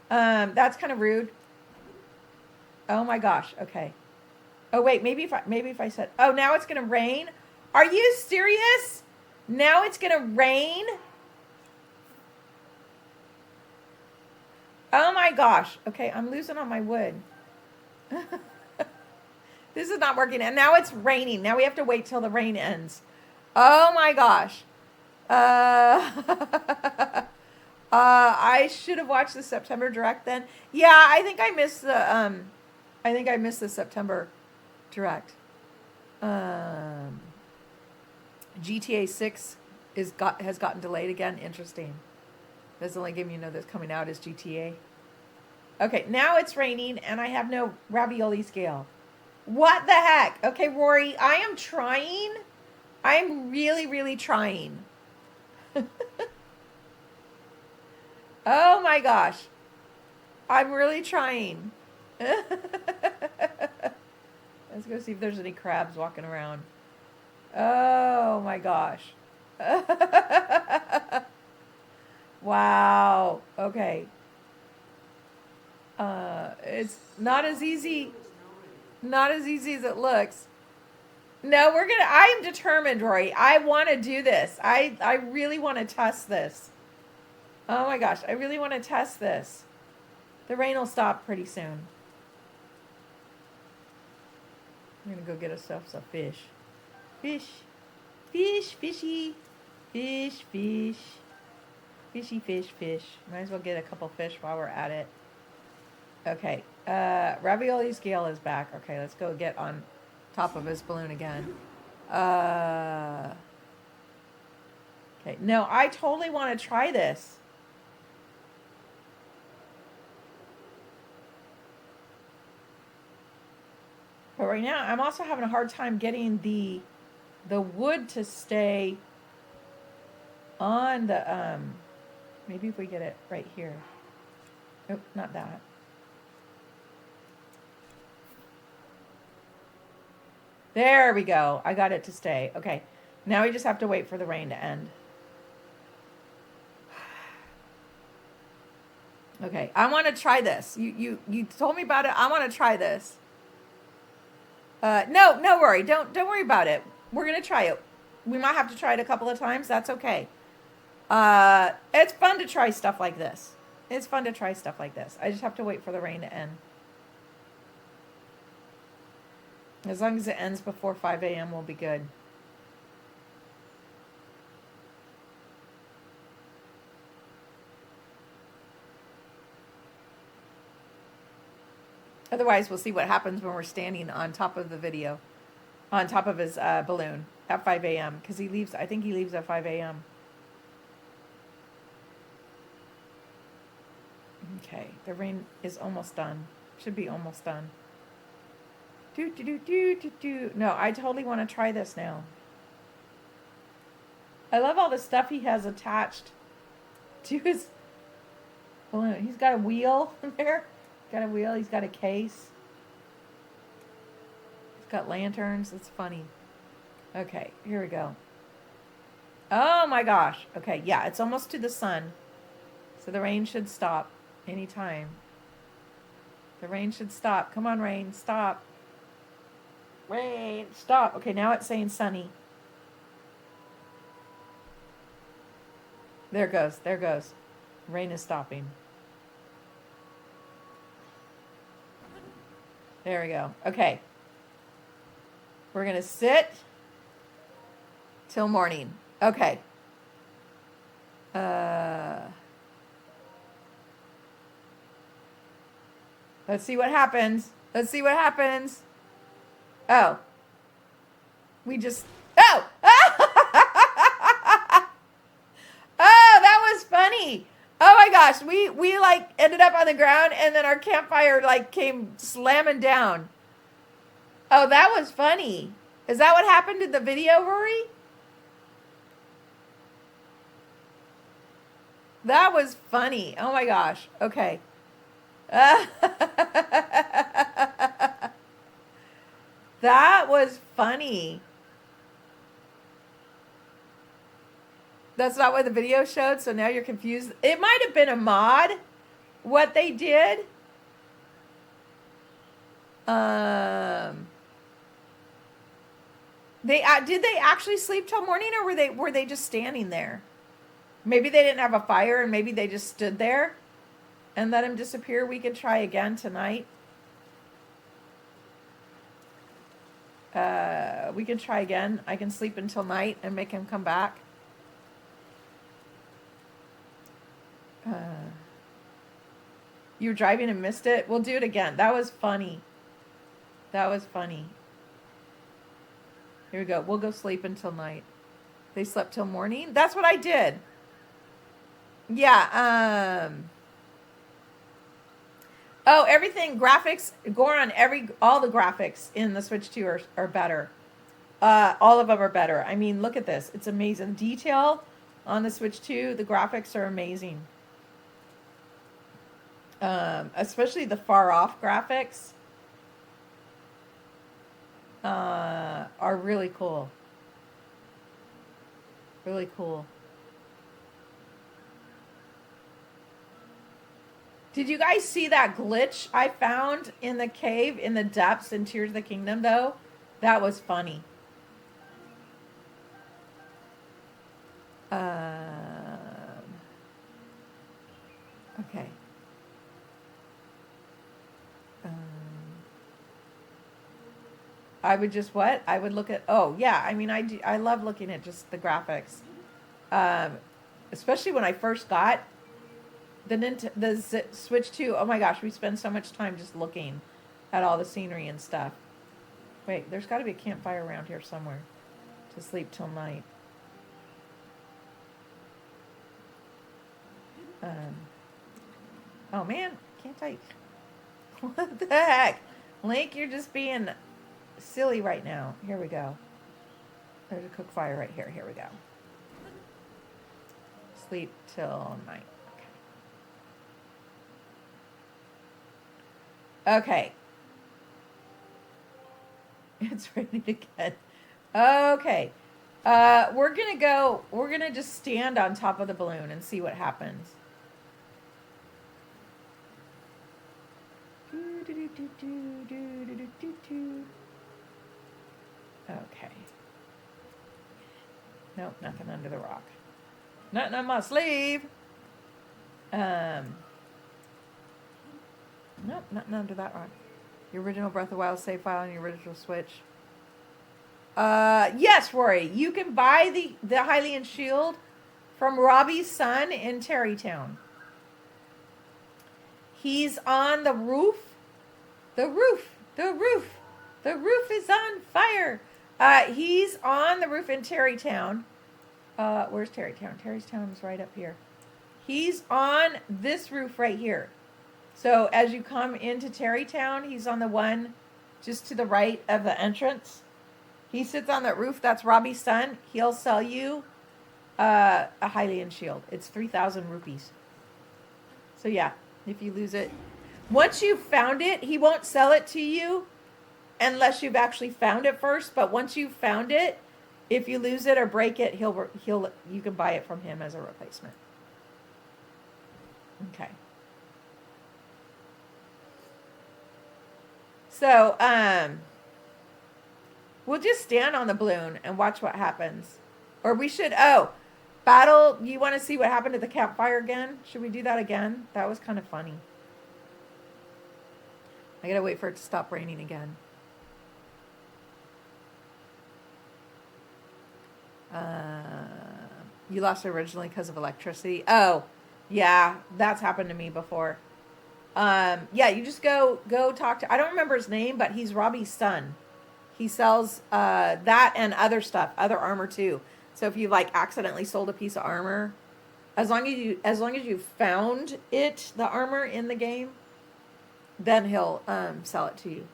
that's kind of rude. Oh my gosh. Okay. Oh wait, maybe if I said, oh, now it's gonna rain. Are you serious? Now it's gonna rain? Oh my gosh. Okay, I'm losing on my wood. This is not working. And now it's raining. Now we have to wait till the rain ends. Oh my gosh. I should have watched the September direct then. Yeah, I think I missed the September direct. GTA 6 has gotten delayed again. Interesting. That's the only game you know that's coming out is GTA. Okay, now it's raining and I have no ravioli scale. What the heck? Okay, Rory, I am trying. I am really, really trying. Oh my gosh. I'm really trying. Let's go see if there's any crabs walking around. Oh my gosh. Wow. Okay. It's not as easy as it looks. No, I'm determined, Rory. I want to do this. I really want to test this. Oh my gosh, I really want to test this. The rain will stop pretty soon. I'm going to go get ourselves a fish. Fish. Fish, fishy. Fish, fish. Fishy, fish, fish. Might as well get a couple fish while we're at it. Okay. Ravioli scale is back. Okay, let's go get on top of his balloon again. Okay. No, I totally want to try this. But right now, I'm also having a hard time getting the wood to stay on the, maybe if we get it right here. Nope, not that. There we go. I got it to stay. Okay. Now we just have to wait for the rain to end. Okay. I want to try this. You told me about it. I want to try this. No worry. Don't worry about it. We're going to try it. We might have to try it a couple of times. That's okay. It's fun to try stuff like this. I just have to wait for the rain to end. As long as it ends before 5 a.m., we'll be good. Otherwise, we'll see what happens when we're standing on top of the video, on top of his balloon at 5 a.m. Because I think he leaves at 5 a.m. Okay, the rain is almost done. Should be almost done. No, I totally want to try this now. I love all the stuff he has attached to his balloon. He's got a wheel there. He's got a case. He's got lanterns. It's funny. Okay, here we go. Oh my gosh. Okay, yeah, it's almost to the sun. So the rain should stop anytime. The rain should stop. Come on, rain, stop. Rain, stop. Okay, now it's saying sunny. There it goes. Rain is stopping. There we go. Okay. We're going to sit till morning. Okay. Let's see what happens. Oh. Oh! Oh, that was funny. Oh my gosh, we like ended up on the ground and then our campfire like came slamming down. Oh, that was funny. Is that what happened in the video, Rory? That was funny. Oh my gosh. Okay. That was funny. That's not what the video showed, so now you're confused. It might have been a mod, what they did. Did they actually sleep till morning, or were they just standing there? Maybe they didn't have a fire, and maybe they just stood there and let him disappear. We can try again tonight. We can try again. I can sleep until night and make him come back. You were driving and missed it? We'll do it again. That was funny. That was funny. Here we go. We'll go sleep until night. They slept till morning? That's what I did. Yeah, oh, everything, graphics, Goron, all the graphics in the Switch 2 are better. All of them are better. I mean, look at this. It's amazing. Detail on the Switch 2, the graphics are amazing. Especially the far off graphics are really cool. Really cool. Did you guys see that glitch I found in the cave in the depths in Tears of the Kingdom, though? That was funny. Okay. I would just what? I would look at, oh, yeah. I mean, I love looking at just the graphics. Especially when I first got the Switch 2. Oh my gosh, we spend so much time just looking at all the scenery and stuff. Wait, there's got to be a campfire around here somewhere to sleep till night. Oh man, can't I? What the heck? Link, you're just being silly right now. Here we go. There's a cook fire right here. Here we go. Sleep till night. Okay. It's raining again. Okay. We're gonna just stand on top of the balloon and see what happens. Okay. Nope, nothing under the rock. Nothing on my sleeve. Nope, nothing under that rock. The original Breath of the Wild save file on your original Switch. Yes, Rory. You can buy the Hylian shield from Robbie's son in Terrytown. He's on the roof. The roof is on fire. He's on the roof in Terrytown. Where's Terrytown? Terrytown is right up here. He's on this roof right here. So as you come into Terrytown, he's on the one just to the right of the entrance. He sits on that roof. That's Robbie's son. He'll sell you a Hylian shield. It's 3,000 rupees. So yeah, if you lose it. Once you've found it, he won't sell it to you unless you've actually found it first. But once you've found it, if you lose it or break it, you can buy it from him as a replacement. Okay. So, we'll just stand on the balloon and watch what happens. Or we should, battle, you want to see what happened at the campfire again? Should we do that again? That was kind of funny. I gotta wait for it to stop raining again. You lost it originally because of electricity. Oh, yeah, that's happened to me before. Yeah, you just go talk to, I don't remember his name, but he's Robbie's son. He sells that and other stuff, other armor too. So if you accidentally sold a piece of armor, as long as you found the armor in the game, then he'll sell it to you.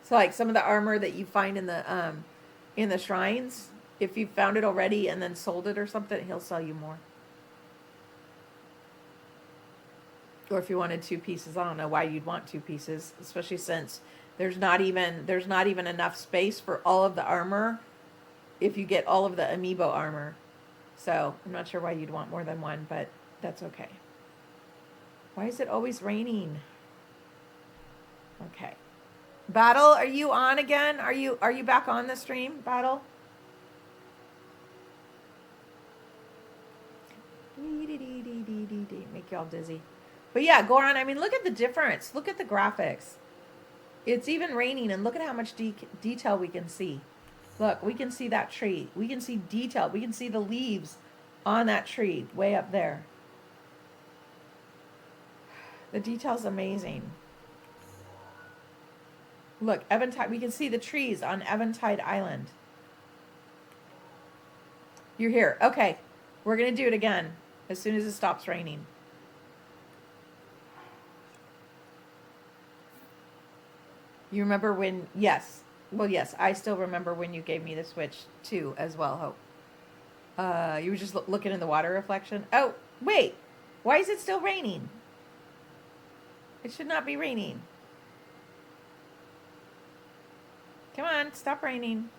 So some of the armor that you find in the shrines, if you found it already and then sold it or something, he'll sell you more. Or if you wanted 2 pieces, I don't know why you'd want 2 pieces, especially since there's not even enough space for all of the armor if you get all of the amiibo armor. So I'm not sure why you'd want more than one, but that's okay. Why is it always raining? Okay. Battle, are you on again? Are you back on the stream, Battle? Make y'all dizzy. But yeah, go on. I mean, look at the difference. Look at the graphics. It's even raining, and look at how much detail we can see. Look, we can see that tree. We can see detail. We can see the leaves on that tree way up there. The detail's amazing. Look, Eventide. We can see the trees on Eventide Island. You're here. Okay, we're going to do it again as soon as it stops raining. You remember when, yes. Well, yes, I still remember when you gave me the Switch too as well, Hope. You were just looking in the water reflection. Oh, wait. Why is it still raining? It should not be raining. Come on, stop raining.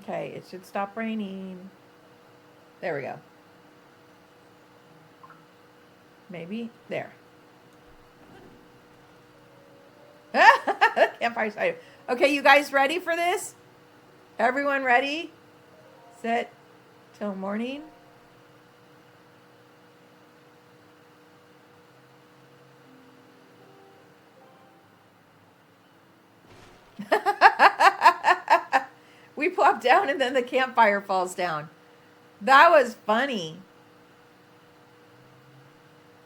Okay, it should stop raining. There we go. Maybe there. Campfire side. Okay, you guys ready for this? Everyone ready? Set till morning. We plop down and then the campfire falls down. That was funny.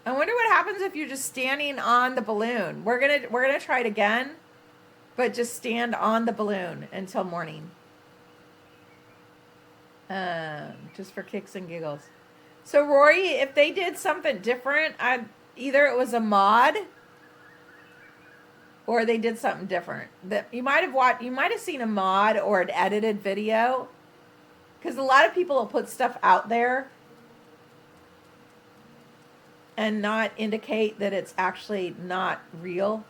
I wonder what happens if you're just standing on the balloon. We're gonna try it again, but just stand on the balloon until morning. Just for kicks and giggles. So Rory, if they did something different, either it was a mod or they did something different. That you might have seen a mod or an edited video, because a lot of people will put stuff out there and not indicate that it's actually not real.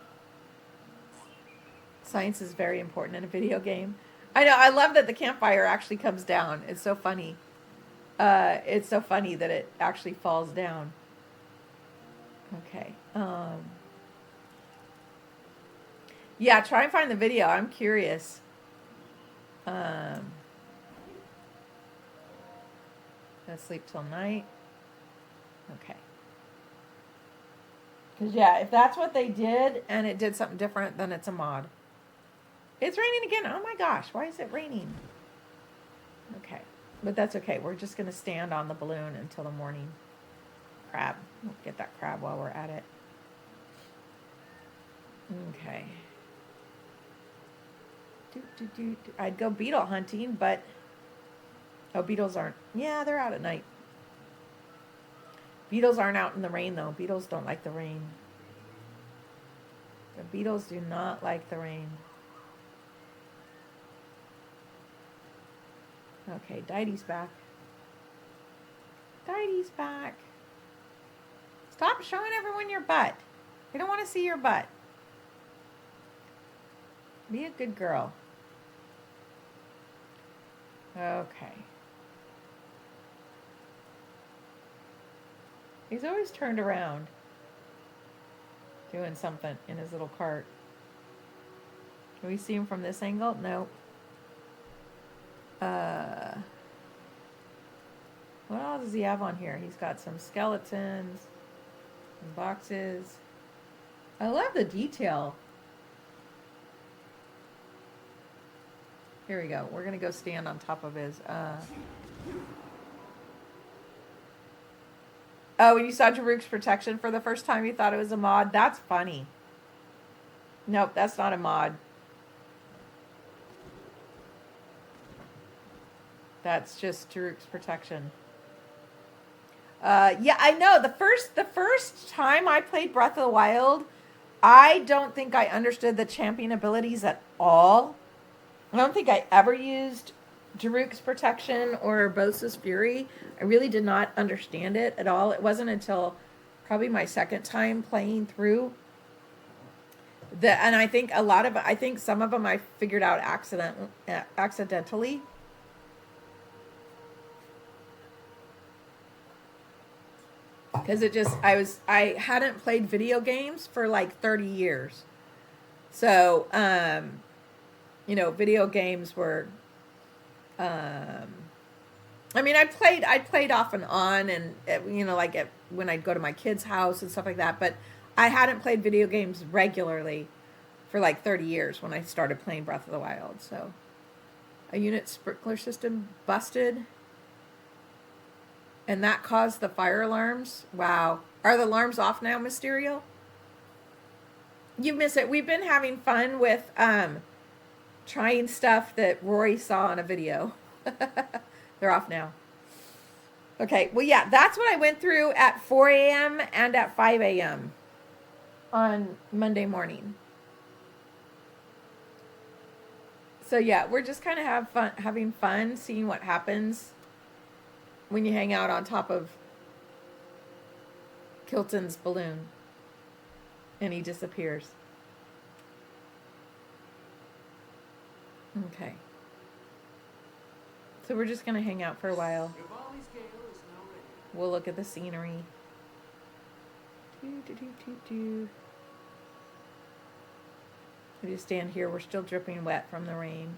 Science is very important in a video game. I know. I love that the campfire actually comes down. It's so funny. It's so funny that it actually falls down. Okay. Yeah, try and find the video. I'm curious. Gonna sleep till night. Okay. Because, yeah, if that's what they did and it did something different, then it's a mod. It's raining again. Oh my gosh, why is it raining? Okay, but that's okay. We're just going to stand on the balloon until the morning. Crab. We'll get that crab while we're at it. Okay. I'd go beetle hunting, but... Oh, beetles aren't... Yeah, they're out at night. Beetles aren't out in the rain, though. Beetles don't like the rain. The beetles do not like the rain. Okay, Deity's back. Deity's back. Stop showing everyone your butt. We don't want to see your butt. Be a good girl. Okay. He's always turned around, doing something in his little cart. Can we see him from this angle? No. What else does he have on here? He's got some skeletons, some boxes. I love the detail. Here we go. We're going to go stand on top of his... Oh, when you saw Daruk's protection for the first time, you thought it was a mod? That's funny. Nope, that's not a mod. That's just Daruk's protection. Yeah, I know. The first time I played Breath of the Wild, I don't think I understood the champion abilities at all. I don't think I ever used Daruk's protection or Bosa's Fury. I really did not understand it at all. It wasn't until probably my second time playing through and I think some of them I figured out accidentally. because I hadn't played video games for like 30 years. So, video games were, I mean, I played off and on, and when I'd go to my kid's house and stuff like that. But I hadn't played video games regularly for like 30 years when I started playing Breath of the Wild. So, a unit sprinkler system busted, and that caused the fire alarms. Wow, are the alarms off now, Mysterio? You miss it. We've been having fun with trying stuff that Rory saw on a video. They're off now. Okay, well, yeah, that's what I went through at 4 a.m. and at 5 a.m. on Monday morning. So, yeah, we're just kind of having fun, seeing what happens when you hang out on top of Kilton's balloon and he disappears. Okay. So we're just going to hang out for a while. We'll look at the scenery. We just stand here. We're still dripping wet from the rain.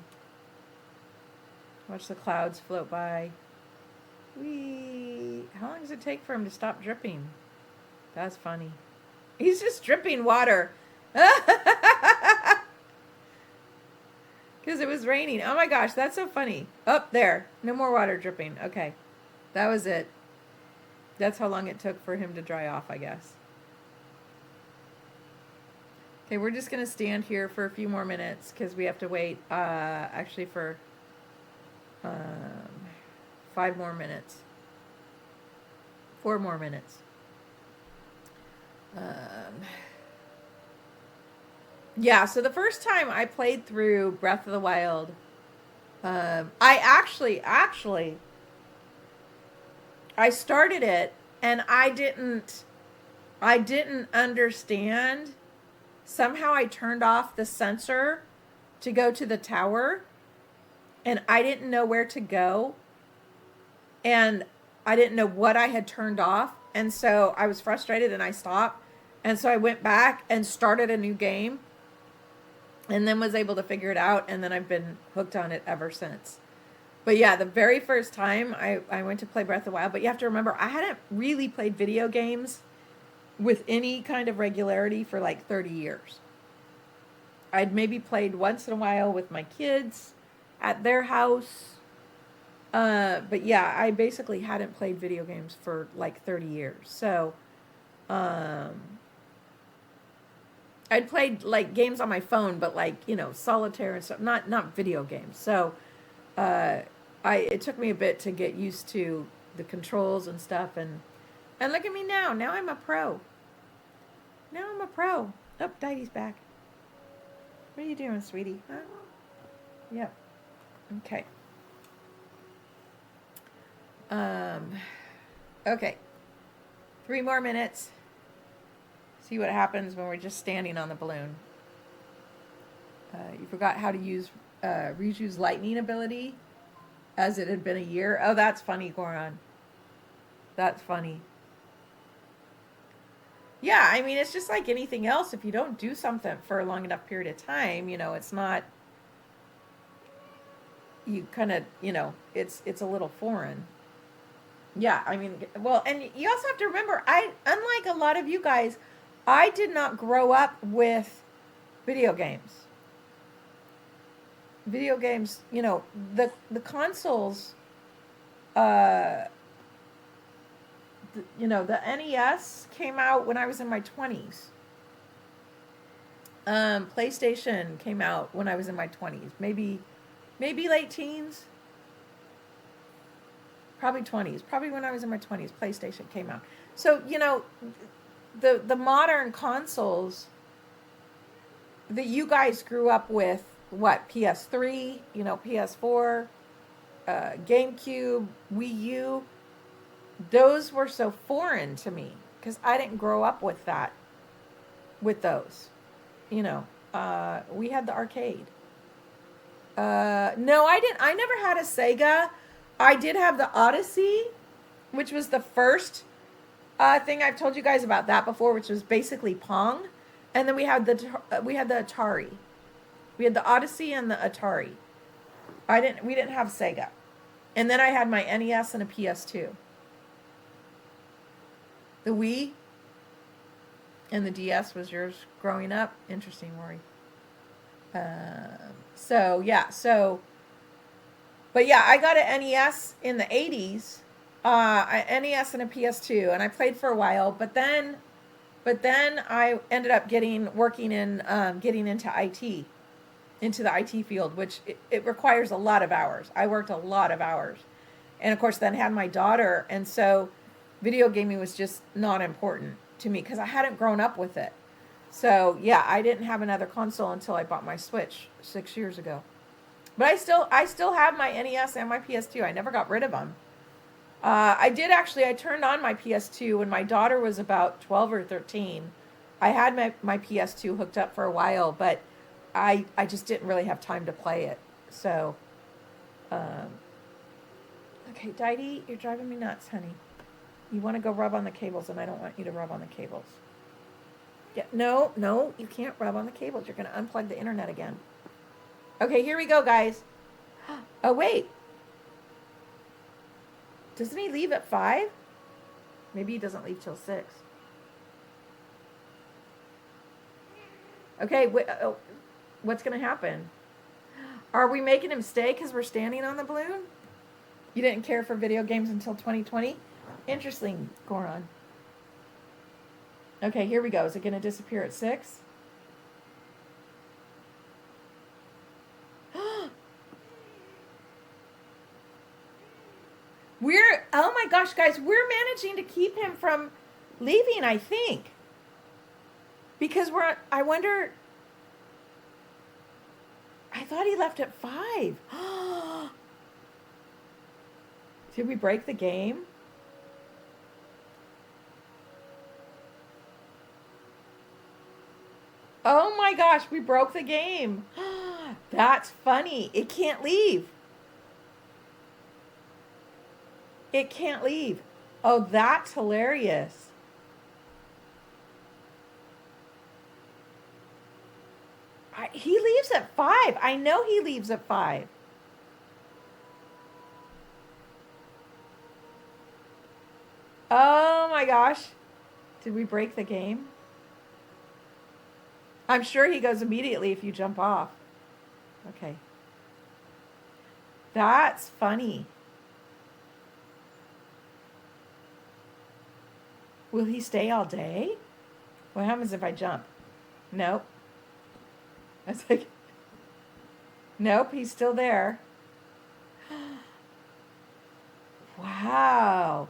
Watch the clouds float by. How long does it take for him to stop dripping? That's funny. He's just dripping water. Because it was raining. Oh my gosh, that's so funny. Up there. No more water dripping. Okay. That was it. That's how long it took for him to dry off, I guess. Okay, we're just going to stand here for a few more minutes because we have to wait, actually, for 5 more minutes. 4 more minutes. Yeah, so the first time I played through Breath of the Wild, I started it and I didn't understand. Somehow I turned off the sensor to go to the tower and I didn't know where to go. And I didn't know what I had turned off. And so I was frustrated and I stopped. And so I went back and started a new game and then was able to figure it out. And then I've been hooked on it ever since. But yeah, the very first time I went to play Breath of the Wild, but you have to remember, I hadn't really played video games with any kind of regularity for like 30 years. I'd maybe played once in a while with my kids at their house. But yeah, I basically hadn't played video games for like 30 years. So, I'd played like games on my phone, but like, solitaire and stuff, not video games. So, it took me a bit to get used to the controls and stuff. And look at me now. Now I'm a pro. Oh, Didy's back. What are you doing, sweetie? Huh? Yep. Okay. Okay. 3 more minutes. See what happens when we're just standing on the balloon. You forgot how to use Riju's lightning ability, as it had been a year. Oh, that's funny, Goron. That's funny. Yeah, I mean, it's just like anything else. If you don't do something for a long enough period of time, it's not, you kind of, it's a little foreign. Yeah, I mean, well, and you also have to remember, unlike a lot of you guys, I did not grow up with video games. Video games, the consoles, the NES came out when I was in my 20s. PlayStation came out when I was in my 20s. Maybe late teens. Probably 20s. Probably when I was in my 20s, PlayStation came out. So, the modern consoles that you guys grew up with, what, PS3, PS4, GameCube, Wii U, those were so foreign to me because I didn't grow up with those. We had the arcade. No, I didn't. I never had a Sega. I did have the Odyssey, which was the first thing. I've told you guys about that before, which was basically Pong, and then we had the Atari. We had the Odyssey and the Atari. We didn't have Sega, and then I had my NES and a PS2. The Wii and the DS was yours growing up. Interesting, Rory. But yeah, I got an NES in the 80s, an NES and a PS2, and I played for a while. But then I ended up getting into IT, into the IT field, which it requires a lot of hours. I worked a lot of hours, and of course, then had my daughter, and so video gaming was just not important to me because I hadn't grown up with it. So yeah, I didn't have another console until I bought my Switch 6 years ago. But I still have my NES and my PS2. I never got rid of them. I did actually. I turned on my PS2 when my daughter was about 12 or 13. I had my PS2 hooked up for a while, but I just didn't really have time to play it. So, okay, Didi, you're driving me nuts, honey. You want to go rub on the cables, and I don't want you to rub on the cables. Yeah, no, you can't rub on the cables. You're going to unplug the internet again. Okay, here we go, guys. Oh, wait. Doesn't he leave at 5? Maybe he doesn't leave till 6. Okay, what's going to happen? Are we making him stay because we're standing on the balloon? You didn't care for video games until 2020? Interesting, Goron. Okay, here we go. Is it going to disappear at 6? Oh my gosh, guys, we're managing to keep him from leaving, I think. Because I wonder, I thought he left at 5. Did we break the game? Oh my gosh, we broke the game. That's funny. It can't leave. It can't leave. Oh, that's hilarious. He leaves at 5. I know he leaves at 5. Oh my gosh. Did we break the game? I'm sure he goes immediately if you jump off. Okay. That's funny. Will he stay all day? What happens if I jump? Nope. I was like, nope, he's still there. Wow.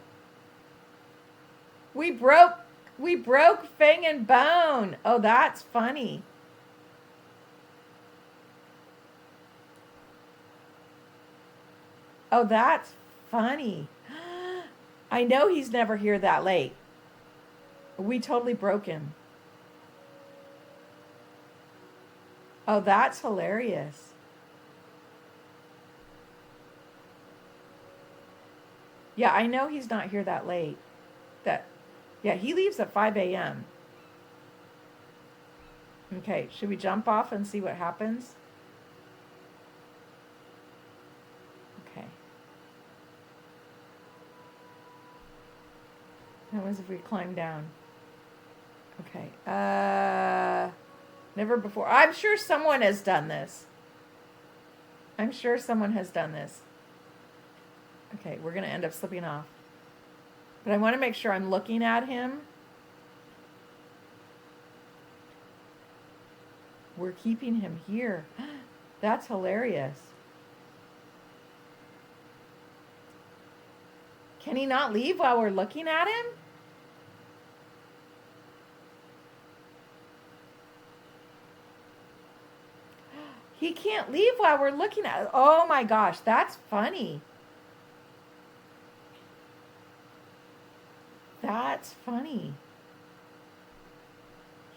We broke Fang and Bone. Oh, that's funny. Oh, that's funny. I know he's never here that late. We totally broke him. Oh, that's hilarious. Yeah, I know he's not here that late. Yeah, he leaves at 5 a.m. Okay, should we jump off and see what happens? Okay. What happens if we climb down? Okay. Never before. I'm sure someone has done this. Okay, we're going to end up slipping off. But I want to make sure I'm looking at him. We're keeping him here. That's hilarious. Can he not leave while we're looking at him? He can't leave while we're looking at him. Oh my gosh, that's funny. That's funny.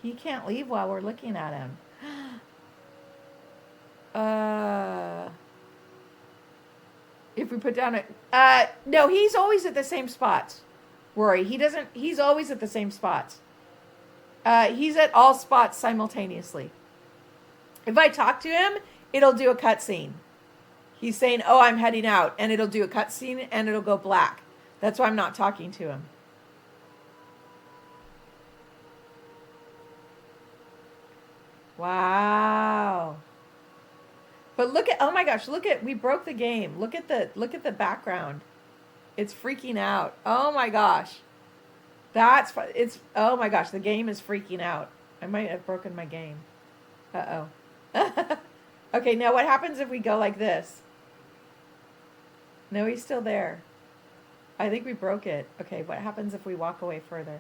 He can't leave while we're looking at him. If we put down no, he's always at the same spots. Rory. He's always at the same spots. He's at all spots simultaneously. If I talk to him, it'll do a cutscene. He's saying, oh, I'm heading out. And it'll do a cutscene and it'll go black. That's why I'm not talking to him. Wow. But look at, oh my gosh, we broke the game. Look at the background. It's freaking out. Oh my gosh. Oh my gosh, the game is freaking out. I might have broken my game. Uh-oh. Okay, now what happens if we go like this? No, he's still there. I think we broke it. Okay, what happens if we walk away further?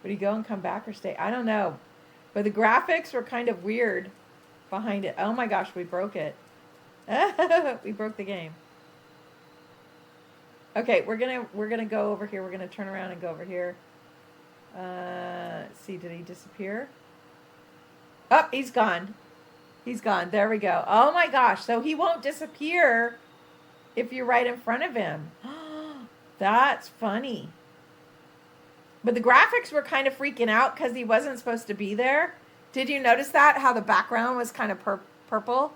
Would he go and come back or stay? I don't know. But the graphics were kind of weird behind it. Oh my gosh, we broke it. We broke the game. Okay, we're gonna go over here. We're gonna turn around and go over here. Let's see, did he disappear? Oh, he's gone. He's gone. There we go. Oh my gosh. So he won't disappear if you're right in front of him. That's funny. But the graphics were kind of freaking out because he wasn't supposed to be there. Did you notice that? How the background was kind of purple?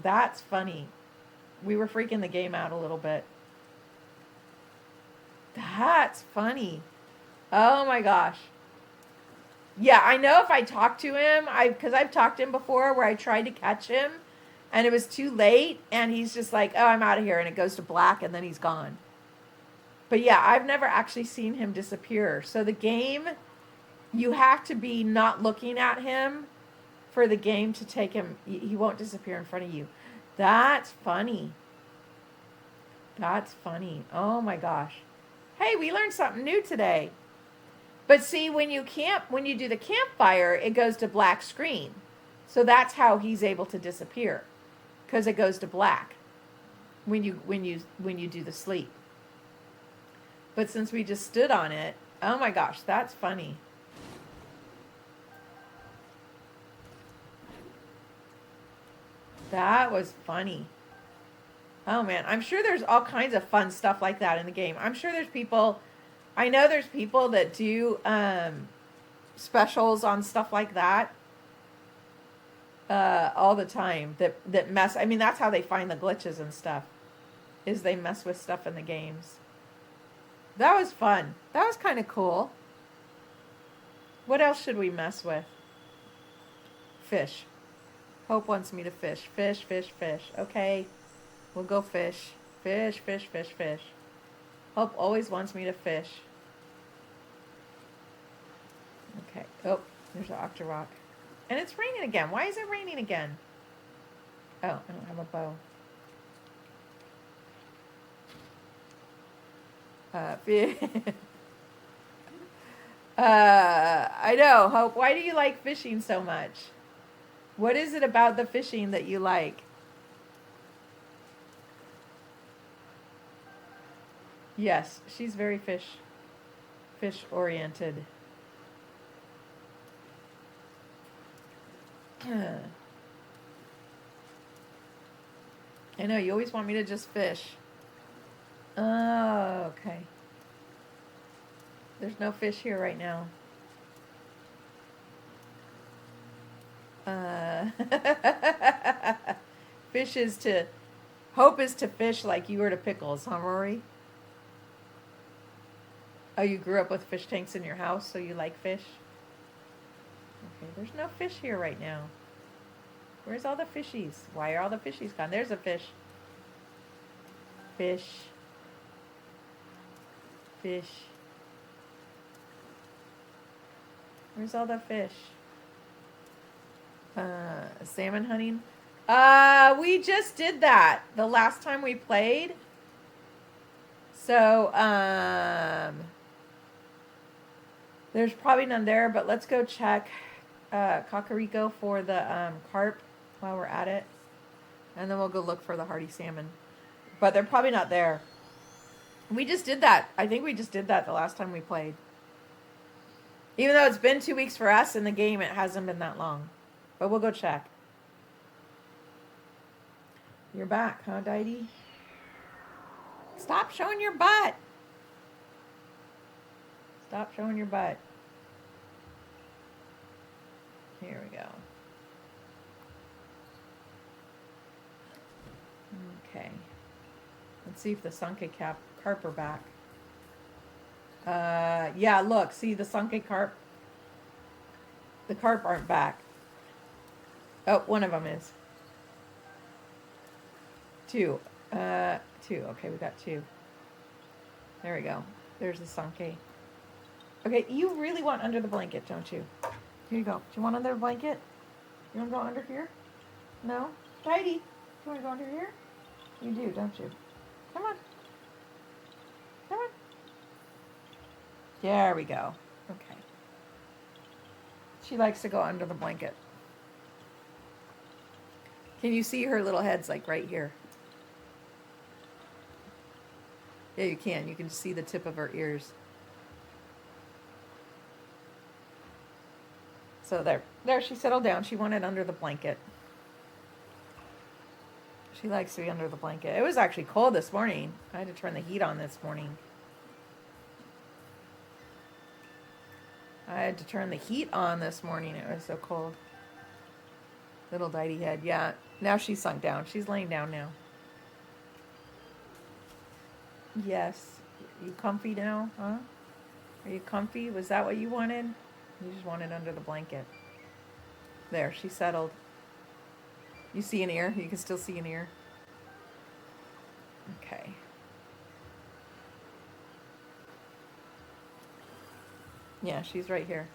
That's funny. We were freaking the game out a little bit. That's funny. Oh my gosh. Yeah, I know if I talk to him, because I've talked to him before where I tried to catch him and it was too late and he's just like, oh, I'm out of here. And it goes to black and then he's gone. But yeah, I've never actually seen him disappear. So the game, you have to be not looking at him for the game to take him. He won't disappear in front of you. That's funny. That's funny. Oh my gosh. Hey, we learned something new today. But see, when you do the campfire, it goes to black screen. So that's how he's able to disappear, because it goes to black when you do the sleep. But since we just stood on it, oh my gosh, that's funny. That was funny. Oh man, I'm sure there's all kinds of fun stuff like that in the game. I'm sure there's people. I know there's people that do specials on stuff like that all the time that mess. I mean, that's how they find the glitches and stuff, is they mess with stuff in the games. That was fun. That was kind of cool. What else should we mess with? Fish. Hope wants me to fish. Fish, fish, fish. Okay, we'll go fish. Fish, fish, fish, fish. Hope always wants me to fish. Okay. Oh, there's an octorock. And it's raining again. Why is it raining again? Oh, I don't have a bow. I know, Hope. Why do you like fishing so much? What is it about the fishing that you like? Yes, she's very fish oriented. I know, you always want me to just fish. Oh, okay. There's no fish here right now. Hope is to fish like you were to pickles, huh, Rory? Oh, you grew up with fish tanks in your house, so you like fish? Okay, there's no fish here right now. Where's all the fishies? Why are all the fishies gone? There's a fish. Fish. Fish. Where's all the fish? Salmon hunting? We just did that the last time we played. So, there's probably none there, but let's go check Kakariko for the carp while we're at it. And then we'll go look for the hardy salmon. But they're probably not there. We just did that. I think we just did that the last time we played. Even though it's been 2 weeks for us in the game, it hasn't been that long. But we'll go check. You're back, huh, Deity? Stop showing your butt. Stop showing your butt. Here we go. Okay. Let's see if the sunken carp are back. Yeah, look. See the sunken carp? The carp aren't back. Oh, one of them is. Two. Two. Okay, we got two. There we go. There's the sunken. Okay, you really want under the blanket, don't you? Here you go. Do you want under the blanket? You want to go under here? No? Tidy. Do you want to go under here? You do, don't you? Come on. Come on. There we go. Okay. She likes to go under the blanket. Can you see her little head's like right here? Yeah, you can. You can see the tip of her ears. So there she settled down. She wanted under the blanket. She likes to be under the blanket. It was actually cold this morning. I had to turn the heat on this morning. I had to turn the heat on this morning. It was so cold. Little Deity head. Yeah. Now she's sunk down. She's laying down now. Yes. Are you comfy now? Huh? Are you comfy? Was that what you wanted? You just wanted under the blanket. There. She settled. You see an ear? You can still see an ear. Okay. Yeah, she's right here.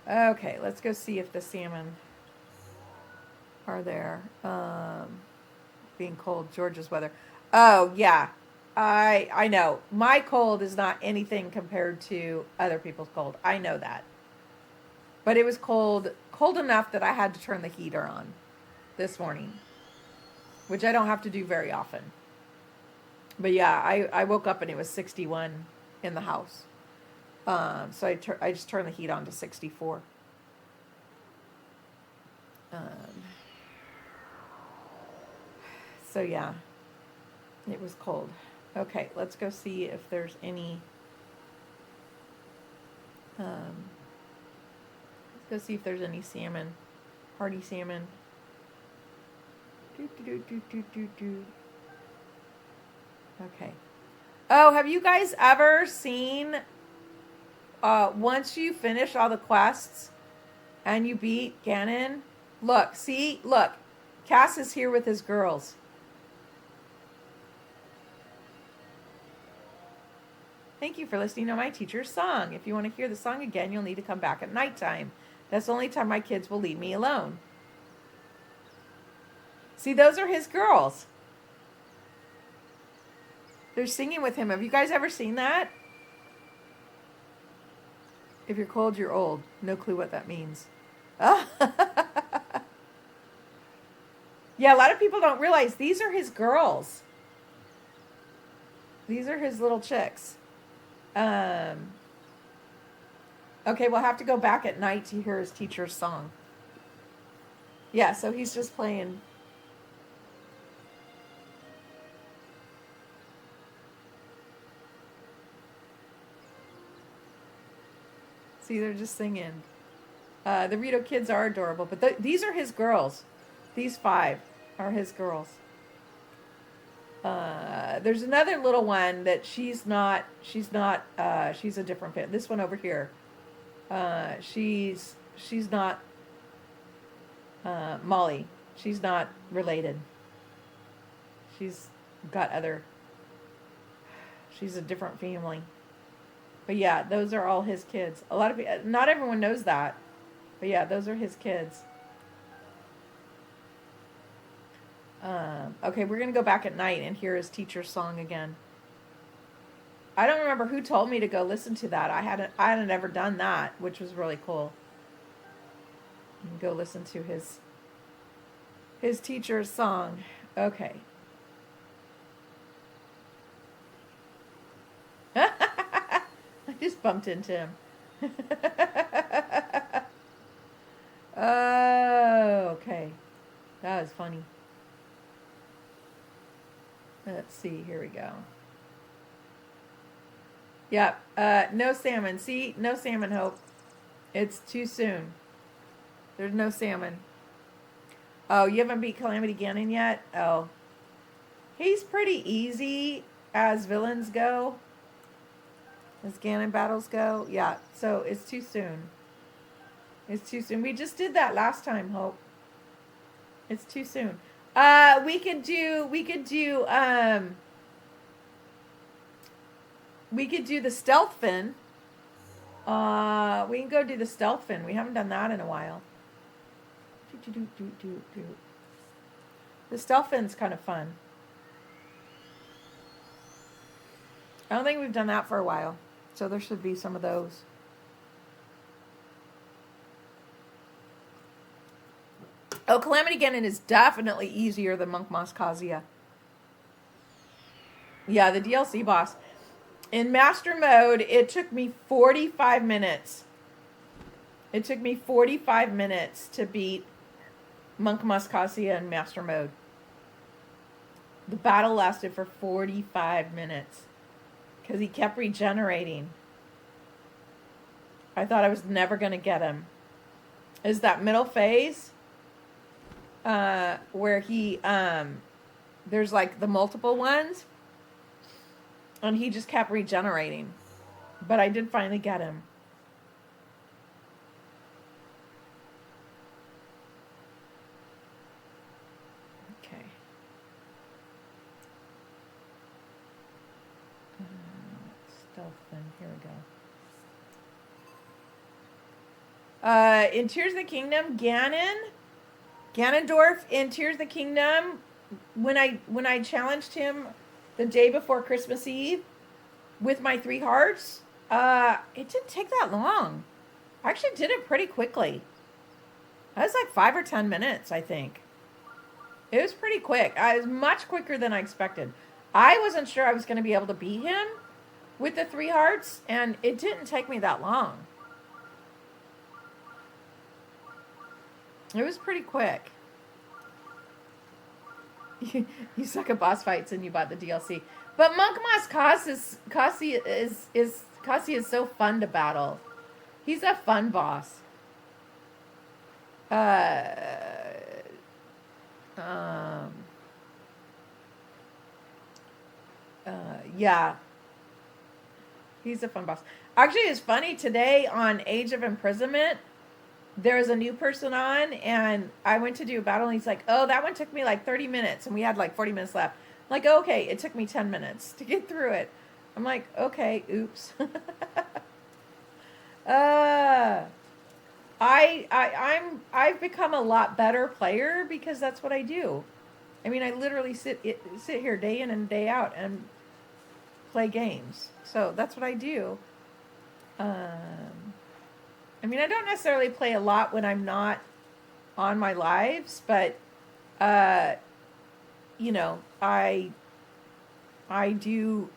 Okay, let's go see if the salmon are there. Being cold, Georgia's weather. Oh, yeah. I know. My cold is not anything compared to other people's cold. I know that. But it was cold enough that I had to turn the heater on this morning, which I don't have to do very often. But yeah, I woke up and it was 61 in the house. So I just turned the heat on to 64. So yeah, it was cold. Okay, let's go see if there's any. Let's go see if there's any salmon, hardy salmon. Okay. Oh, have you guys ever seen? Once you finish all the quests, and you beat Ganon, look, Cass is here with his girls. Thank you for listening to my teacher's song. If you want to hear the song again, you'll need to come back at nighttime. That's the only time my kids will leave me alone. See, those are his girls. They're singing with him. Have you guys ever seen that? If you're cold, you're old. No clue what that means. Oh. Yeah, a lot of people don't realize these are his girls. These are his little chicks. Okay, we'll have to go back at night to hear his teacher's song. Yeah, so he's just playing. See, they're just singing. The Rito kids are adorable, but these are his girls. These 5 are his girls. There's another little one that she's a different pin. This one over here. She's not Molly. She's not related. She's a different family. But yeah, those are all his kids. A lot of people, not everyone knows that. But yeah, those are his kids. Okay, we're going to go back at night and hear his teacher's song again. I don't remember who told me to go listen to that. I hadn't ever done that, which was really cool. Go listen to his teacher's song. Okay. I just bumped into him. Oh, okay. That was funny. Let's see. Here we go. Yep. No salmon. See? No salmon, Hope. It's too soon. There's no salmon. Oh, you haven't beat Calamity Ganon yet? Oh. He's pretty easy as villains go. As Ganon battles go. Yeah. So it's too soon. It's too soon. We just did that last time, Hope. It's too soon. We could do the stealth fin. We can go do the stealth fin. We haven't done that in a while. The stealth fin's kind of fun. I don't think we've done that for a while. So there should be some of those. Oh, Calamity Ganon is definitely easier than Monk Moss Kazuya. Yeah, the DLC boss. In Master Mode, it took me 45 minutes. It took me 45 minutes to beat Monk Moss Kazuya in Master Mode. The battle lasted for 45 minutes. Because he kept regenerating. I thought I was never going to get him. Is that middle phase? Where he, there's like the multiple ones. And he just kept regenerating. But I did finally get him. Okay. Stealth thing. Here we go. In Tears of the Kingdom, Ganondorf in Tears of the Kingdom, when I challenged him the day before Christmas Eve with my 3 hearts, it didn't take that long. I actually did it pretty quickly. That was like 5 or 10 minutes, I think. It was pretty quick. It was much quicker than I expected. I wasn't sure I was going to be able to beat him with the 3 hearts, and it didn't take me that long. It was pretty quick. You suck at boss fights and you bought the DLC. But Monk Moss Kasi is so fun to battle. He's a fun boss. Yeah. He's a fun boss. Actually, it's funny, today on Age of Imprisonment, there was a new person on, and I went to do a battle, and he's like, oh, that one took me like 30 minutes, and we had like 40 minutes left. I'm like, okay, it took me 10 minutes to get through it. I'm like, okay, oops. I've become a lot better player because that's what I do. I mean, I literally sit here day in and day out and play games. So that's what I do. I mean, I don't necessarily play a lot when I'm not on my lives, but, you know, I do,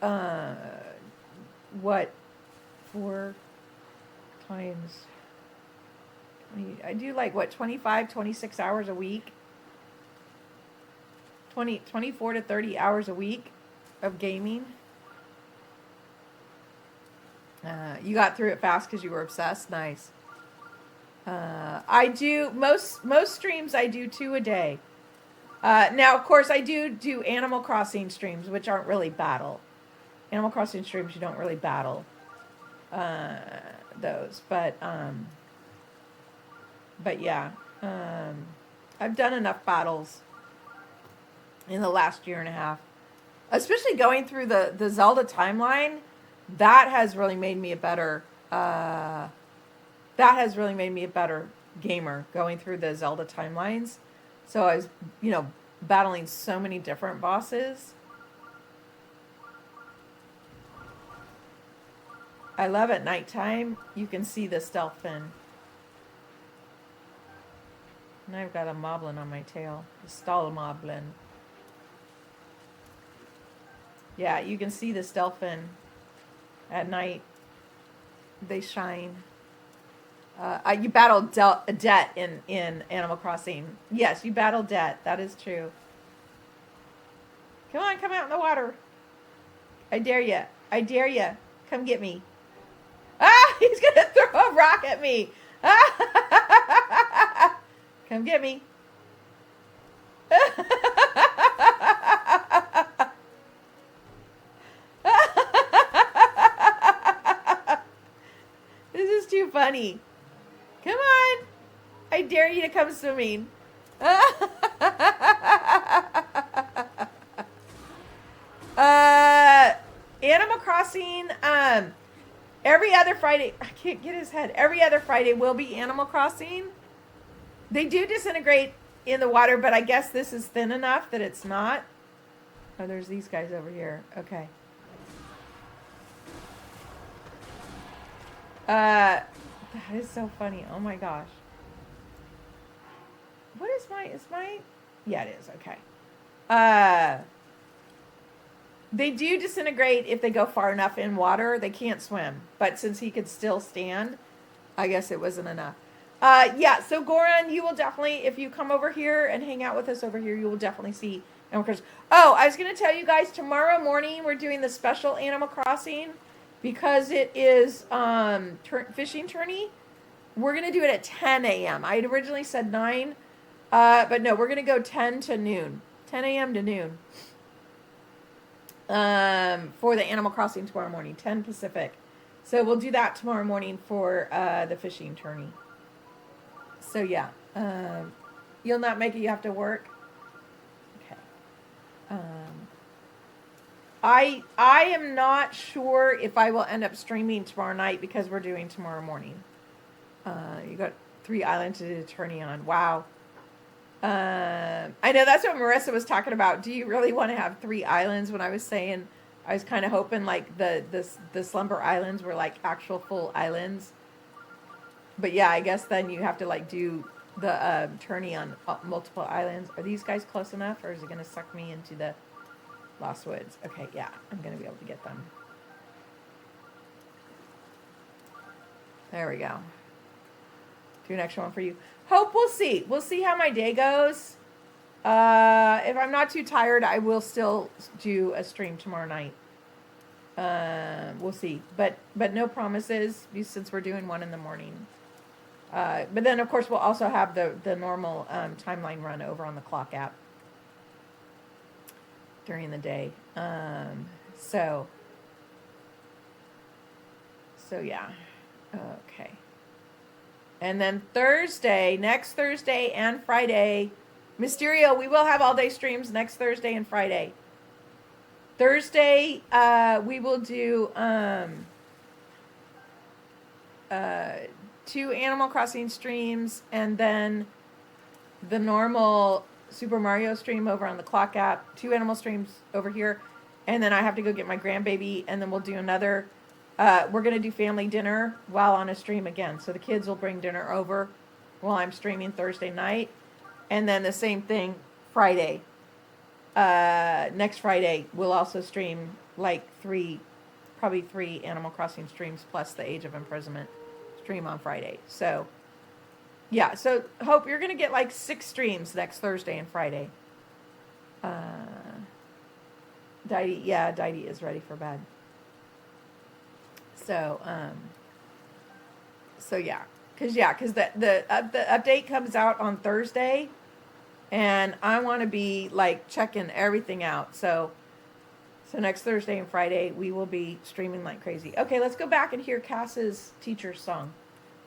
4 times, I do like, 25, 26 hours a week, 24 to 30 hours a week of gaming. You got through it fast because you were obsessed. Nice. I do most streams. I do 2 a day. Now, of course, I do Animal Crossing streams, which aren't really battle. Animal Crossing streams, you don't really battle those. But yeah, I've done enough battles in the last year and a half, especially going through the Zelda timeline. That has really made me a better. That has really made me a better gamer, going through the Zelda timelines. So I was, battling so many different bosses. I love at nighttime, you can see the stealth fin. And I've got a moblin on my tail. The stall moblin. Yeah, you can see the stealth fin at night. They shine. You battle debt in Animal Crossing. Yes, you battle debt. That is true. Come on, come out in the water. I dare you. I dare you. Come get me. Ah, he's going to throw a rock at me. Ah! Come get me. This is too funny. Come on. I dare you to come swimming. Animal Crossing, every other Friday, I can't get his head. Every other Friday will be Animal Crossing. They do disintegrate in the water, but I guess this is thin enough that it's not. Oh, there's these guys over here. Okay. That is so funny. Oh my gosh. What is my, yeah, it is. Okay. They do disintegrate if they go far enough in water. They can't swim. But since he could still stand, I guess it wasn't enough. Yeah, so Goran, you will definitely, if you come over here and hang out with us over here, you will definitely see Animal Crossing. Oh, I was going to tell you guys, tomorrow morning we're doing the special Animal Crossing because it is fishing tourney. We're going to do it at 10 a.m. I had originally said 9, but no, we're going to go 10 to noon. 10 a.m. to noon. For the Animal Crossing tomorrow morning, 10 Pacific. So we'll do that tomorrow morning for the fishing tourney. So yeah, you'll not make it. You have to work. Okay. I am not sure if I will end up streaming tomorrow night because we're doing tomorrow morning. You got 3 islands to do the tourney on. Wow. I know that's what Marissa was talking about. Do you really want to have 3 islands? When I was saying, I was kind of hoping like the Slumber Islands were like actual full islands. But yeah, I guess then you have to like do the tourney on multiple islands. Are these guys close enough, or is it going to suck me into the Lost Woods? Okay, yeah, I'm going to be able to get them. There we go. Do an extra one for you. Hope, we'll see. We'll see how my day goes. If I'm not too tired, I will still do a stream tomorrow night. We'll see. But no promises since we're doing one in the morning. But then, of course, we'll also have the normal timeline run over on the clock app during the day. So yeah. Okay. And then next Thursday and Friday, Mysterio, we will have all day streams next Thursday and Friday. Thursday, we will do 2 Animal Crossing streams and then the normal Super Mario stream over on the clock app, 2 animal streams over here, and then I have to go get my grandbaby, and then we'll do another. We're going to do family dinner while on a stream again. So the kids will bring dinner over while I'm streaming Thursday night. And then the same thing Friday. Next Friday, we'll also stream like probably 3 Animal Crossing streams plus the Age of Imprisonment stream on Friday. So, yeah. So, Hope, you're going to get like 6 streams next Thursday and Friday. Didi is ready for bed. So yeah, because the update comes out on Thursday, and I want to be like checking everything out. So next Thursday and Friday we will be streaming like crazy. Okay, let's go back and hear Cass's teacher's song.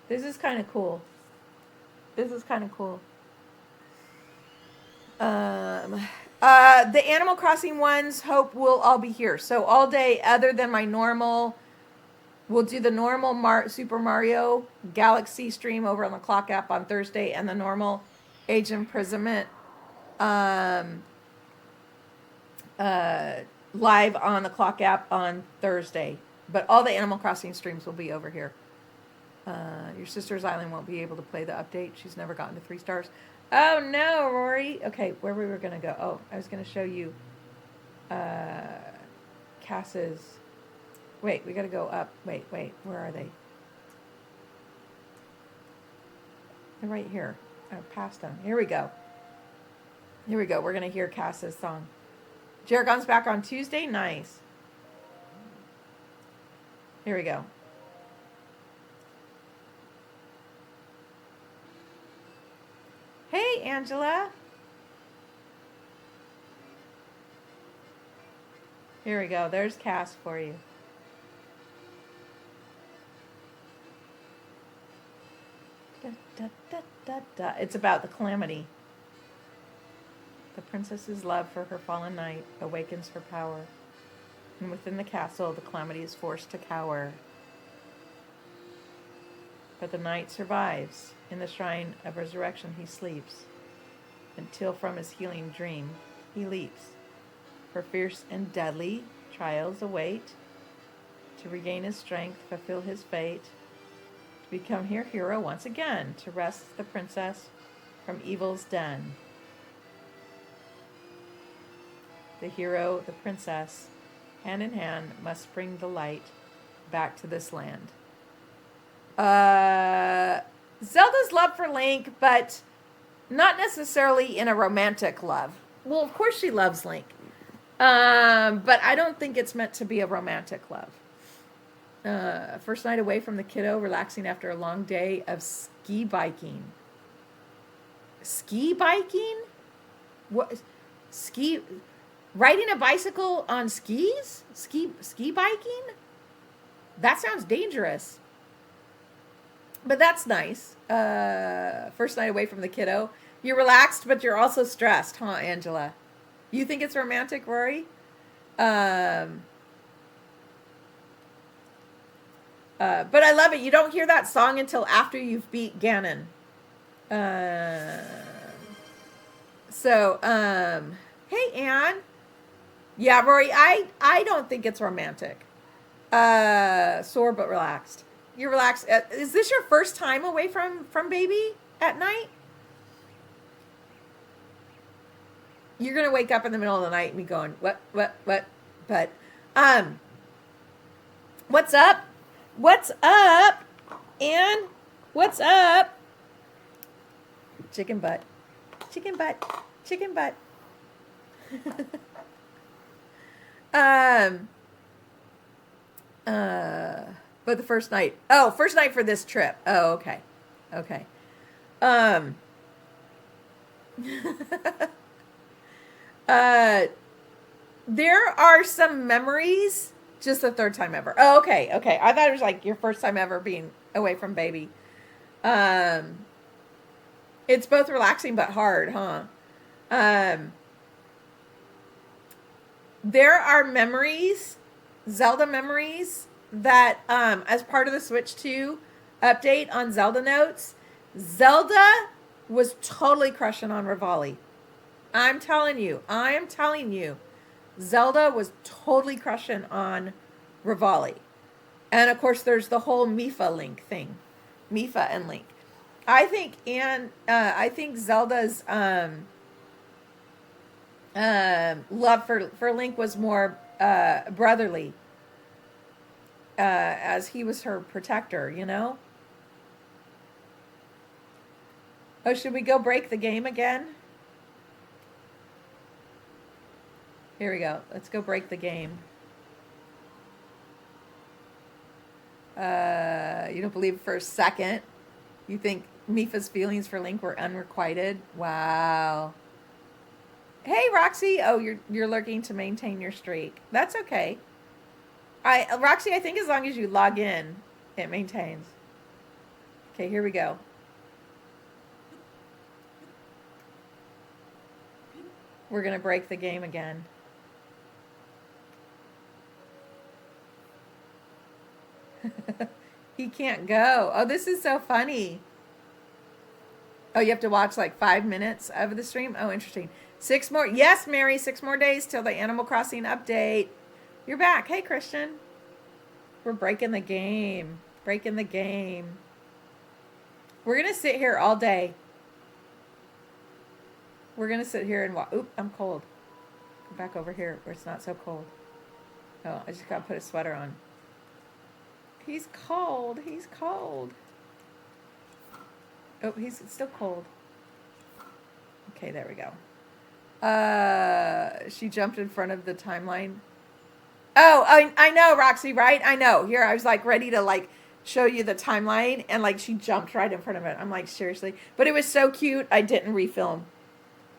This is kind of cool. The Animal Crossing ones, Hope, will all be here. So all day, other than my normal. We'll do the normal Super Mario Galaxy stream over on the clock app on Thursday, and the normal Age Imprisonment live on the clock app on Thursday. But all the Animal Crossing streams will be over here. Your sister's island won't be able to play the update. She's never gotten to 3 stars. Oh no, Rory. Okay, where we were going to go. Oh, I was going to show you Cass's. Wait, we got to go up. Wait, where are they? They're right here. I passed them. Here we go. Here we go. We're going to hear Cass's song. Jaragon's back on Tuesday. Nice. Here we go. Hey, Angela. Here we go. There's Cass for you. Da, da, da, da, da. It's about the calamity. The princess's love for her fallen knight awakens her power. And within the castle, the calamity is forced to cower. But the knight survives. In the shrine of resurrection he sleeps, until from his healing dream he leaps. For fierce and deadly trials await, to regain his strength, fulfill his fate, to become her hero once again, to wrest the princess from evil's den. The hero, the princess, hand in hand, must bring the light back to this land. Zelda's love for Link, but not necessarily in a romantic love. Well, of course she loves Link. But I don't think it's meant to be a romantic love. First night away from the kiddo, relaxing after a long day of ski biking. Ski biking? What? Ski... Riding a bicycle on skis? Ski biking? That sounds dangerous. But that's nice. First night away from the kiddo. You're relaxed, but you're also stressed, huh, Angela? You think it's romantic, Rory? But I love it. You don't hear that song until after you've beat Ganon. Hey, Anne. Yeah, Rory, I don't think it's romantic. Sore but relaxed. You're relaxed. Is this your first time away from baby at night? You're going to wake up in the middle of the night and be going, what? But, what's up? What's up? Anne, what's up? Chicken butt. Chicken butt. Chicken butt. But the first night. Oh, first night for this trip. Oh, okay. Okay. There are some memories. Just the third time ever. Oh, okay. Okay. I thought it was like your first time ever being away from baby. It's both relaxing but hard, huh? There are memories, Zelda memories, that as part of the Switch 2 update on Zelda Notes, Zelda was totally crushing on Rivali. I'm telling you. Zelda was totally crushing on Rivali. And of course there's the whole Mipha Link thing. Mipha and Link. I think Zelda's love for Link was more brotherly, as he was her protector, you know? Oh, should we go break the game again? Here we go. Let's go break the game. You don't believe for a second? You think Mipha's feelings for Link were unrequited? Wow. Hey, Roxy. Oh, you're lurking to maintain your streak. That's okay. Roxy, I think as long as you log in, it maintains. Okay, here we go. We're going to break the game again. He can't go. Oh, this is so funny. Oh, you have to watch like 5 minutes of the stream? Oh, interesting. 6 more. Yes, Mary, 6 more days till the Animal Crossing update. You're back. Hey, Christian. We're breaking the game. Breaking the game. We're going to sit here all day. We're going to sit here and watch. Oop, I'm cold. Go back over here where it's not so cold. Oh, I just got to put a sweater on. He's cold. He's cold. Oh, he's still cold. Okay, there we go. She jumped in front of the timeline. Oh, I know, Roxy, right? I know. Here, I was like ready to like show you the timeline, and like she jumped right in front of it. I'm like, seriously. But it was so cute, I didn't refilm.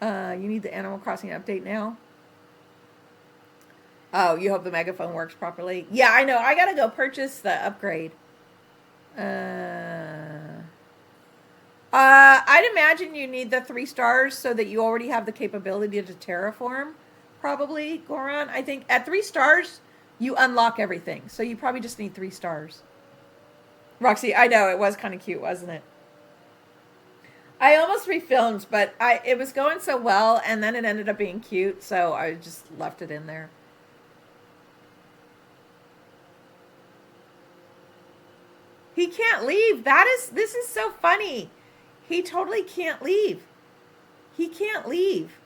You need the Animal Crossing update now? Oh, you hope the megaphone works properly? Yeah, I know. I gotta go purchase the upgrade. I'd imagine you need the 3 stars so that you already have the capability to terraform. Probably, Goron. I think at 3 stars, you unlock everything. So you probably just need 3 stars. Roxy, I know, it was kind of cute, wasn't it? I almost refilmed, but it was going so well, and then it ended up being cute, so I just left it in there. He can't leave. This is so funny. He totally can't leave. He can't leave.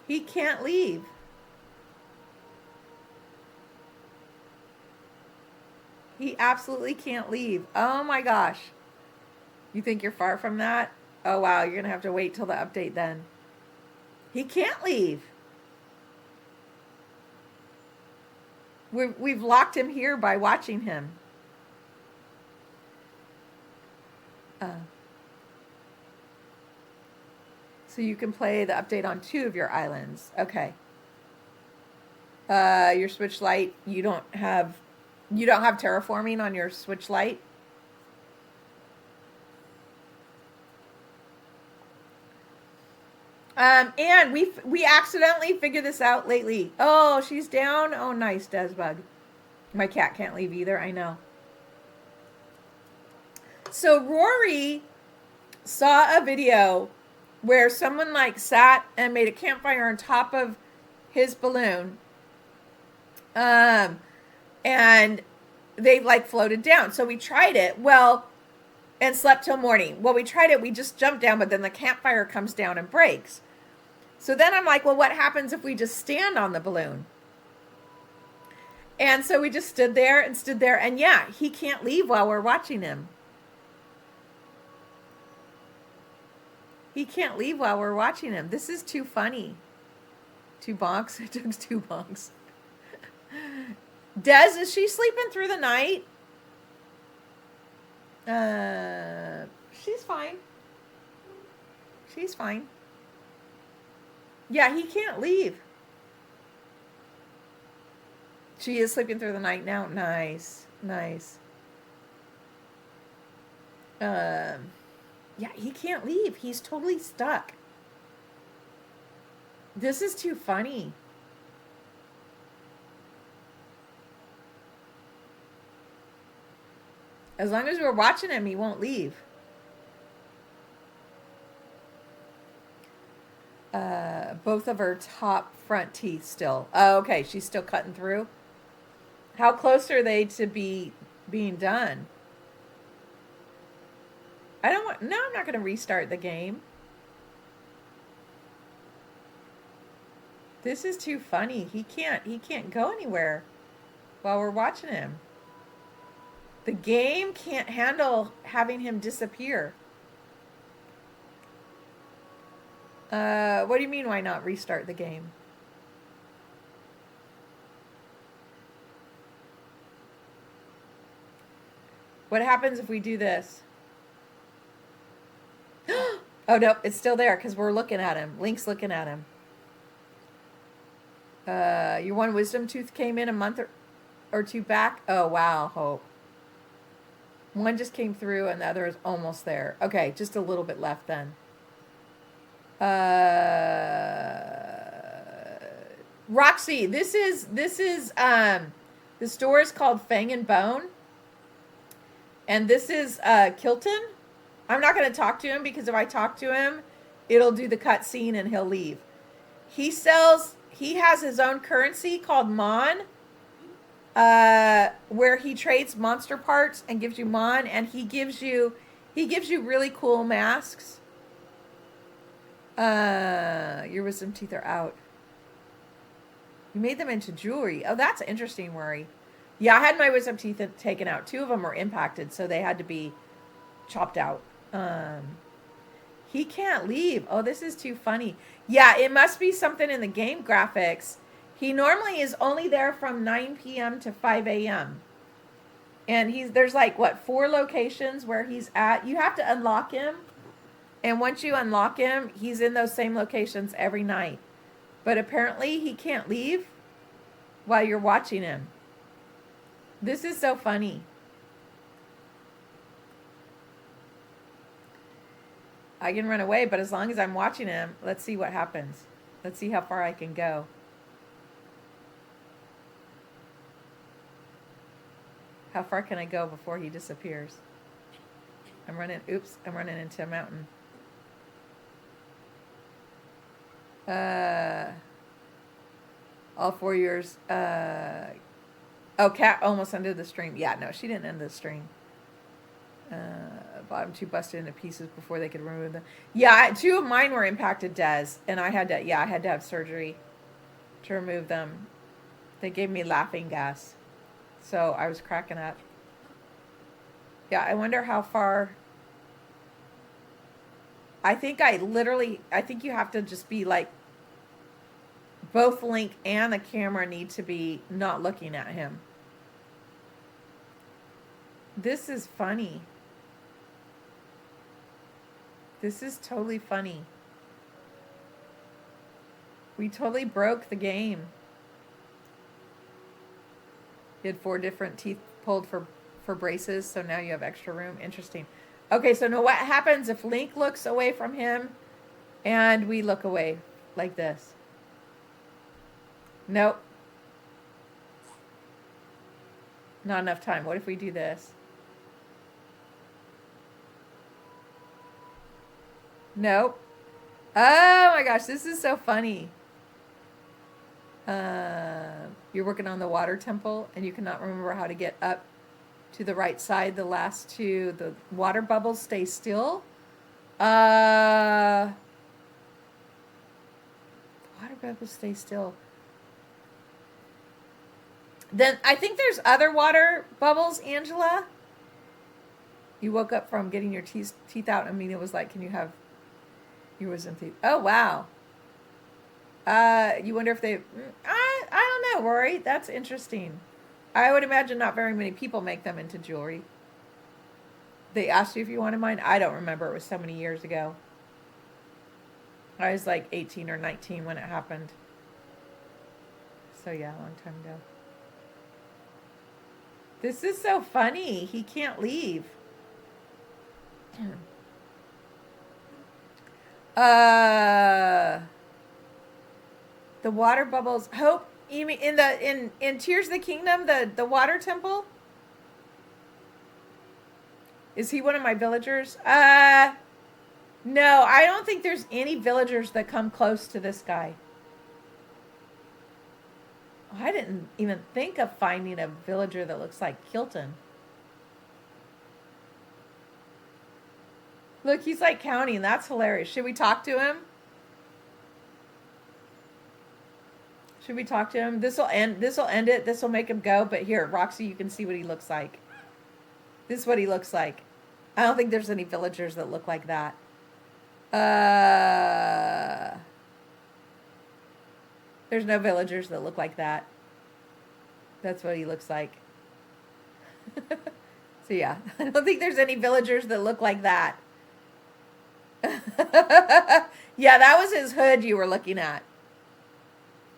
He can't leave. He absolutely can't leave. Oh my gosh. You think you're far from that? Oh wow, you're going to have to wait till the update then. He can't leave. We've locked him here by watching him. So you can play the update on 2 of your islands. Okay. Your Switch Lite, you don't have terraforming on your Switch Lite? And we accidentally figured this out lately. Oh, she's down. Oh, nice, Desbug. My cat can't leave either. I know. So Rory saw a video where someone like sat and made a campfire on top of his balloon, and they like floated down. So we tried it. Well, and slept till morning. Well, we tried it. We just jumped down, but then the campfire comes down and breaks. So then I'm like, well, what happens if we just stand on the balloon? And so we just stood there. And yeah, he can't leave while we're watching him. He can't leave while we're watching him. This is too funny. 2 bonks. It took 2 bonks. Des, is she sleeping through the night? She's fine. She's fine. Yeah, he can't leave. She is sleeping through the night now. Nice. Nice. Yeah, he can't leave. He's totally stuck. This is too funny. As long as we're watching him, he won't leave. Both of her top front teeth still. Oh, okay, she's still cutting through. How close are they to being done? I don't want. No, I'm not going to restart the game. This is too funny. He can't go anywhere while we're watching him. The game can't handle having him disappear. What do you mean, why not restart the game? What happens if we do this? Oh, no, it's still there because we're looking at him. Link's looking at him. Your 1 wisdom tooth came in a month or 2 back. Oh, wow, Hope. 1 just came through and the other is almost there. Okay, just a little bit left then. Roxy, this is the store is called Fang and Bone. And this is Kilton. I'm not going to talk to him because if I talk to him, it'll do the cutscene and he'll leave. He has his own currency called Mon, where he trades monster parts and gives you Mon, and he gives you really cool masks. Your wisdom teeth are out. You made them into jewelry. Oh, that's interesting, Rory. Yeah, I had my wisdom teeth taken out. 2 of them were impacted, so they had to be chopped out. He can't leave. Oh, this is too funny. Yeah, it must be something in the game graphics. He normally is only there from 9 p.m. to 5 a.m. And there's like, what, 4 locations where he's at. You have to unlock him. And once you unlock him, he's in those same locations every night. But apparently he can't leave while you're watching him. This is so funny. I can run away, but as long as I'm watching him, let's see what happens. Let's see how far I can go. How far can I go before he disappears? I'm running into a mountain. All 4 years. Oh, Cat almost ended the stream. Yeah, no, she didn't end the stream. Bottom 2 busted into pieces before they could remove them. Yeah, 2 of mine were impacted, Des, and I had to have surgery to remove them. They gave me laughing gas, so I was cracking up. Yeah, I wonder how far. I think you have to just be like, both Link and the camera need to be not looking at him. This is funny. This is totally funny. We totally broke the game. You had 4 different teeth pulled for braces, so now you have extra room. Interesting. Okay, so now what happens if Link looks away from him and we look away like this? Nope. Not enough time. What if we do this? Nope. Oh my gosh, this is so funny. You're working on the water temple and you cannot remember how to get up to the right side. The last 2, the water bubbles stay still. The water bubbles stay still. Then I think there's other water bubbles, Angela. You woke up from getting your teeth out, and Amelia was like, can you have your wisdom teeth? Oh, wow. You wonder if they... I don't know, Rory. That's interesting. I would imagine not very many people make them into jewelry. They asked you if you wanted mine. I don't remember. It was so many years ago. I was like 18 or 19 when it happened. So yeah, a long time ago. This is so funny. He can't leave. The water bubbles. Hope, you mean in Tears of the Kingdom, the water temple? Is he one of my villagers? No, I don't think there's any villagers that come close to this guy. I didn't even think of finding a villager that looks like Kilton. Look, he's like counting. That's hilarious. Should we talk to him? Should we talk to him? This will end it. This will make him go. But here, Roxy, you can see what he looks like. This is what he looks like. I don't think there's any villagers that look like that. There's no villagers that look like that. That's what he looks like. So yeah, I don't think there's any villagers that look like that. Yeah, that was his hood you were looking at.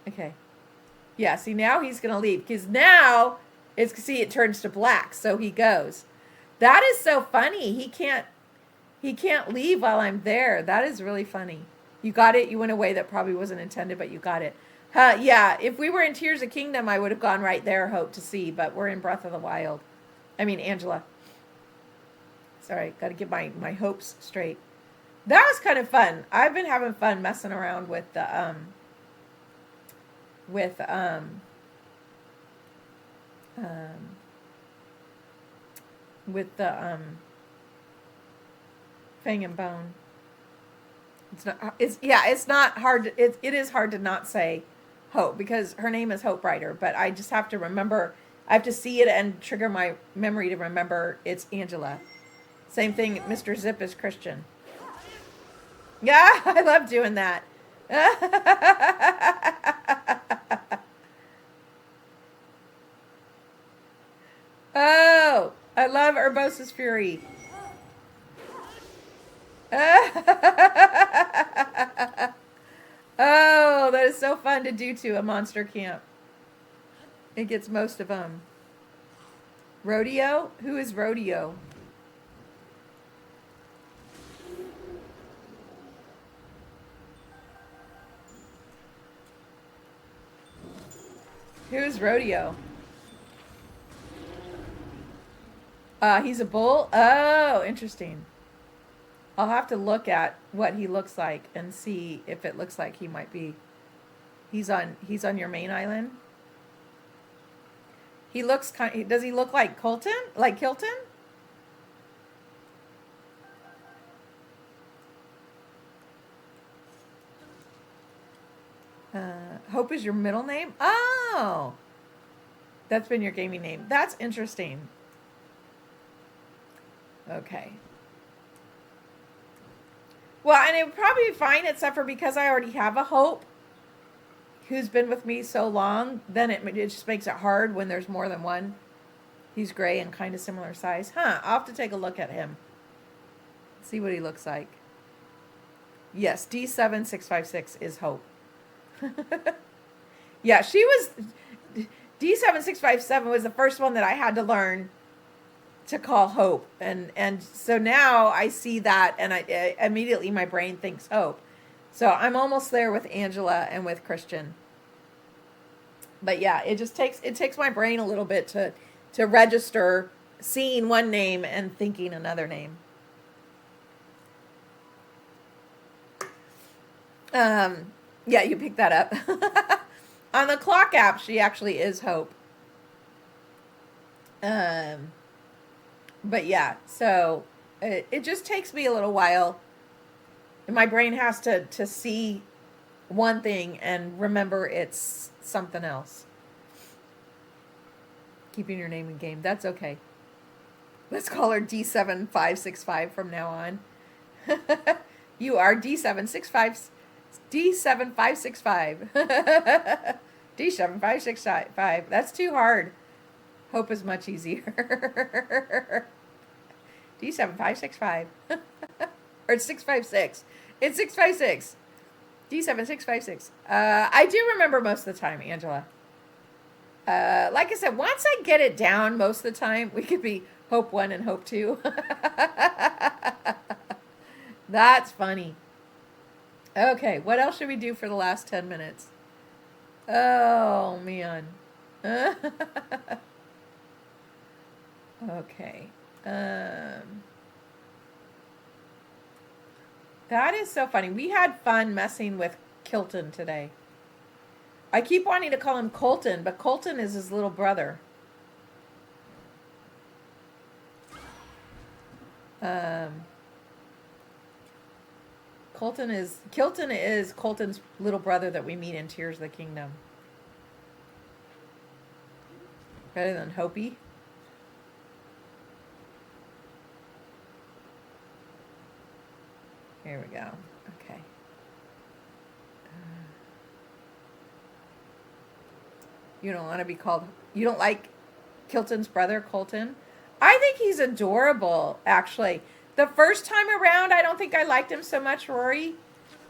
Okay. Yeah, see, now he's going to leave. Because now, it turns to black, so he goes. That is so funny. He can't leave while I'm there. That is really funny. You got it. You went away. That probably wasn't intended, but you got it. Yeah, if we were in Tears of Kingdom, I would have gone right there, hope to see. But we're in Breath of the Wild. I mean, Angela. Sorry, got to get my hopes straight. That was kind of fun. I've been having fun messing around with the Fang and Bone. It's not hard. It is hard to not say Hope because her name is Hope Rider, but I just have to remember I have to see it and trigger my memory to remember it's Angela. Same thing, Mr. Zip is Christian. Yeah, I love doing that. Oh, I love Urbosa's Fury. Oh, that is so fun to do to a monster camp. It gets most of them. Rodeo? Who is Rodeo? Who is Rodeo? He's a bull? Oh, interesting. I'll have to look at what he looks like and see if it looks like he might be. He's on your main island. He looks kind. Does he look like Colton? Like Kilton? Hope is your middle name? Oh, that's been your gaming name. That's interesting. Okay. Well, and it would probably be fine except for because I already have a Hope who's been with me so long, then it just makes it hard when there's more than one. He's gray and kind of similar size. Huh, I'll have to take a look at him. See what he looks like. Yes, D7656 is Hope. Yeah, she was... D7657 was the first one that I had to learn to call Hope. And so now I see that and I immediately my brain thinks Hope. So I'm almost there with Angela and with Christian. But yeah, it takes my brain a little bit to register seeing one name and thinking another name. Yeah, you picked that up. On the clock app, she actually is Hope. But yeah, so it just takes me a little while. My brain has to see one thing and remember it's something else. Keeping your name in game. That's okay. Let's call her D7565 from now on. You are D765. D7565. D7565. That's too hard. Hope is much easier. D7565. Or it's 656. It's 656. D7656. I do remember most of the time, Angela. Like I said, once I get it down most of the time, we could be Hope 1 and Hope 2. That's funny. Okay, what else should we do for the last 10 minutes? Oh, man. Okay. That is so funny. We had fun messing with Kilton today. I keep wanting to call him Colton, but Colton is his little brother. Kilton is Colton's little brother that we meet in Tears of the Kingdom. Better than Hopi. Here we go. Okay. You don't want to be called... You don't like Kilton's brother, Colton? I think he's adorable, actually. The first time around, I don't think I liked him so much, Rory.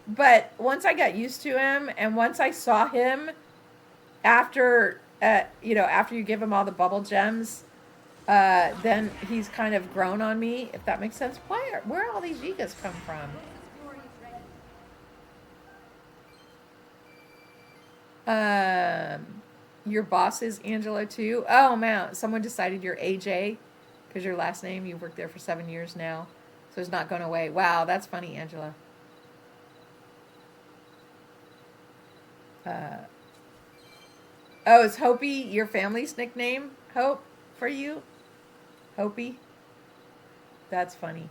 But once I got used to him, and once I saw him after, after you give him all the bubble gems, then he's kind of grown on me, if that makes sense. Where all these Yigas come from? Your boss is Angela too. Oh man, someone decided you're AJ because your last name. You've worked there for 7 years now, so it's not going away. Wow, that's funny, Angela. Oh, is Hopi your family's nickname? Hope for you? Hopi? That's funny.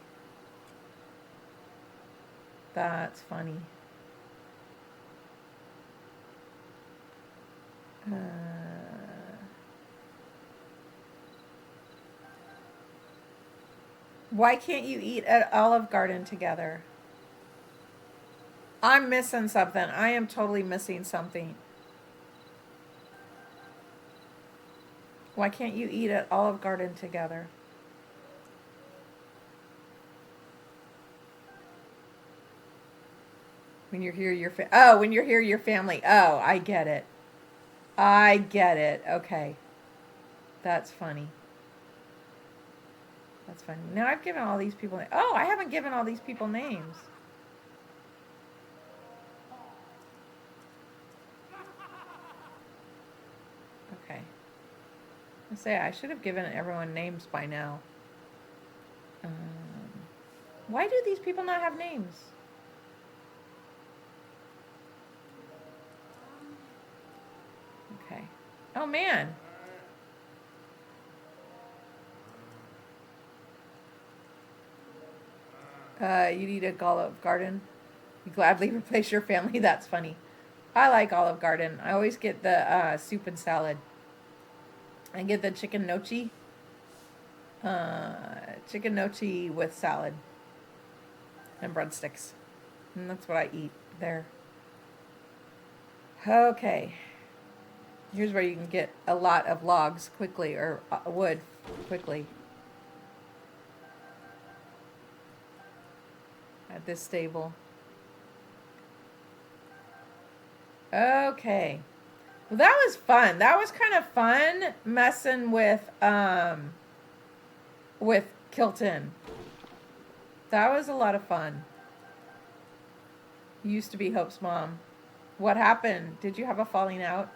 That's funny. Why can't you eat at Olive Garden together? I'm missing something. I am totally missing something. Why can't you eat at Olive Garden together? When you're here, when you're here, your family. Oh, I get it. I get it. Okay. That's funny. That's funny. Now I've given all these people. Oh, I haven't given all these people names. Okay. I say I should have given everyone names by now. Why do these people not have names? Okay. Oh man. You need a Olive Garden. You gladly replace your family. That's funny. I like Olive Garden. I always get the soup and salad. I get the chicken nochi. Chicken nochi with salad and breadsticks. And that's what I eat there. Okay. Here's where you can get a lot of logs quickly, or wood quickly. At this stable. Okay. Well, that was fun. That was kind of fun messing with Kilton. That was a lot of fun. Used to be Hope's mom. What happened? Did you have a falling out?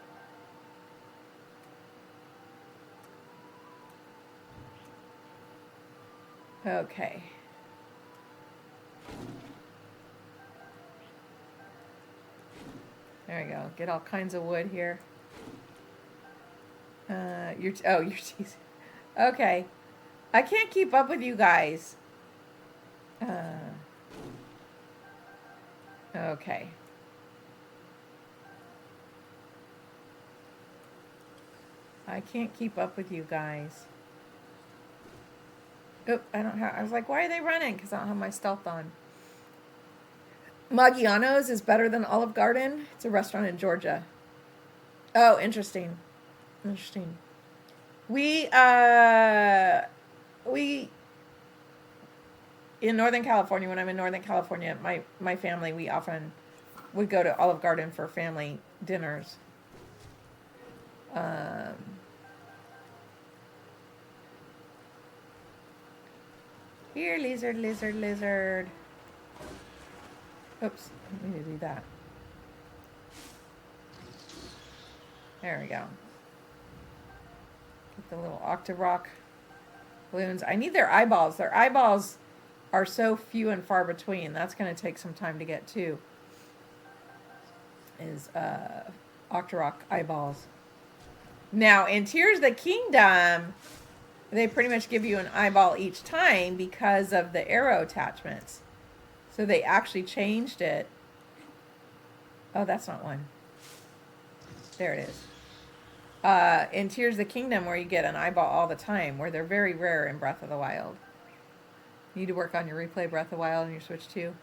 Okay. There we go. Get all kinds of wood here. You're teasing. Okay. I can't keep up with you guys. Okay. I can't keep up with you guys. Oh, I was like, why are they running? Because I don't have my stealth on. Maggiano's is better than Olive Garden. It's a restaurant in Georgia. Oh, interesting. Interesting. We in Northern California, when I'm in Northern California, my family, we often would go to Olive Garden for family dinners. Here, lizard, lizard, lizard. Oops, I need to do that. There we go. Get the little Octorok balloons. I need their eyeballs. Their eyeballs are so few and far between. That's going to take some time to get to. Is Octorok eyeballs. Now, in Tears of the Kingdom, they pretty much give you an eyeball each time because of the arrow attachments. So they actually changed it. Oh, that's not one. There it is. In Tears of the Kingdom, where you get an eyeball all the time, where they're very rare in Breath of the Wild. You need to work on your replay Breath of the Wild on your Switch too.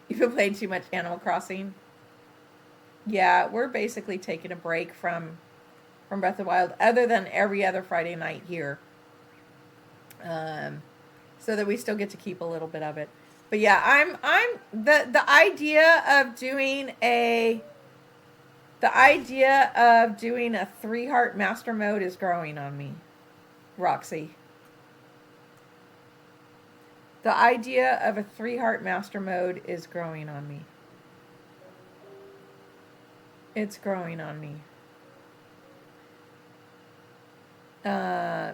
You've been playing too much Animal Crossing. Yeah, we're basically taking a break from Breath of the Wild, other than every other Friday night here. So that we still get to keep a little bit of it. But yeah, I'm the idea of doing a 3-heart master mode is growing on me, Roxy. The idea of a 3-heart master mode is growing on me. It's growing on me.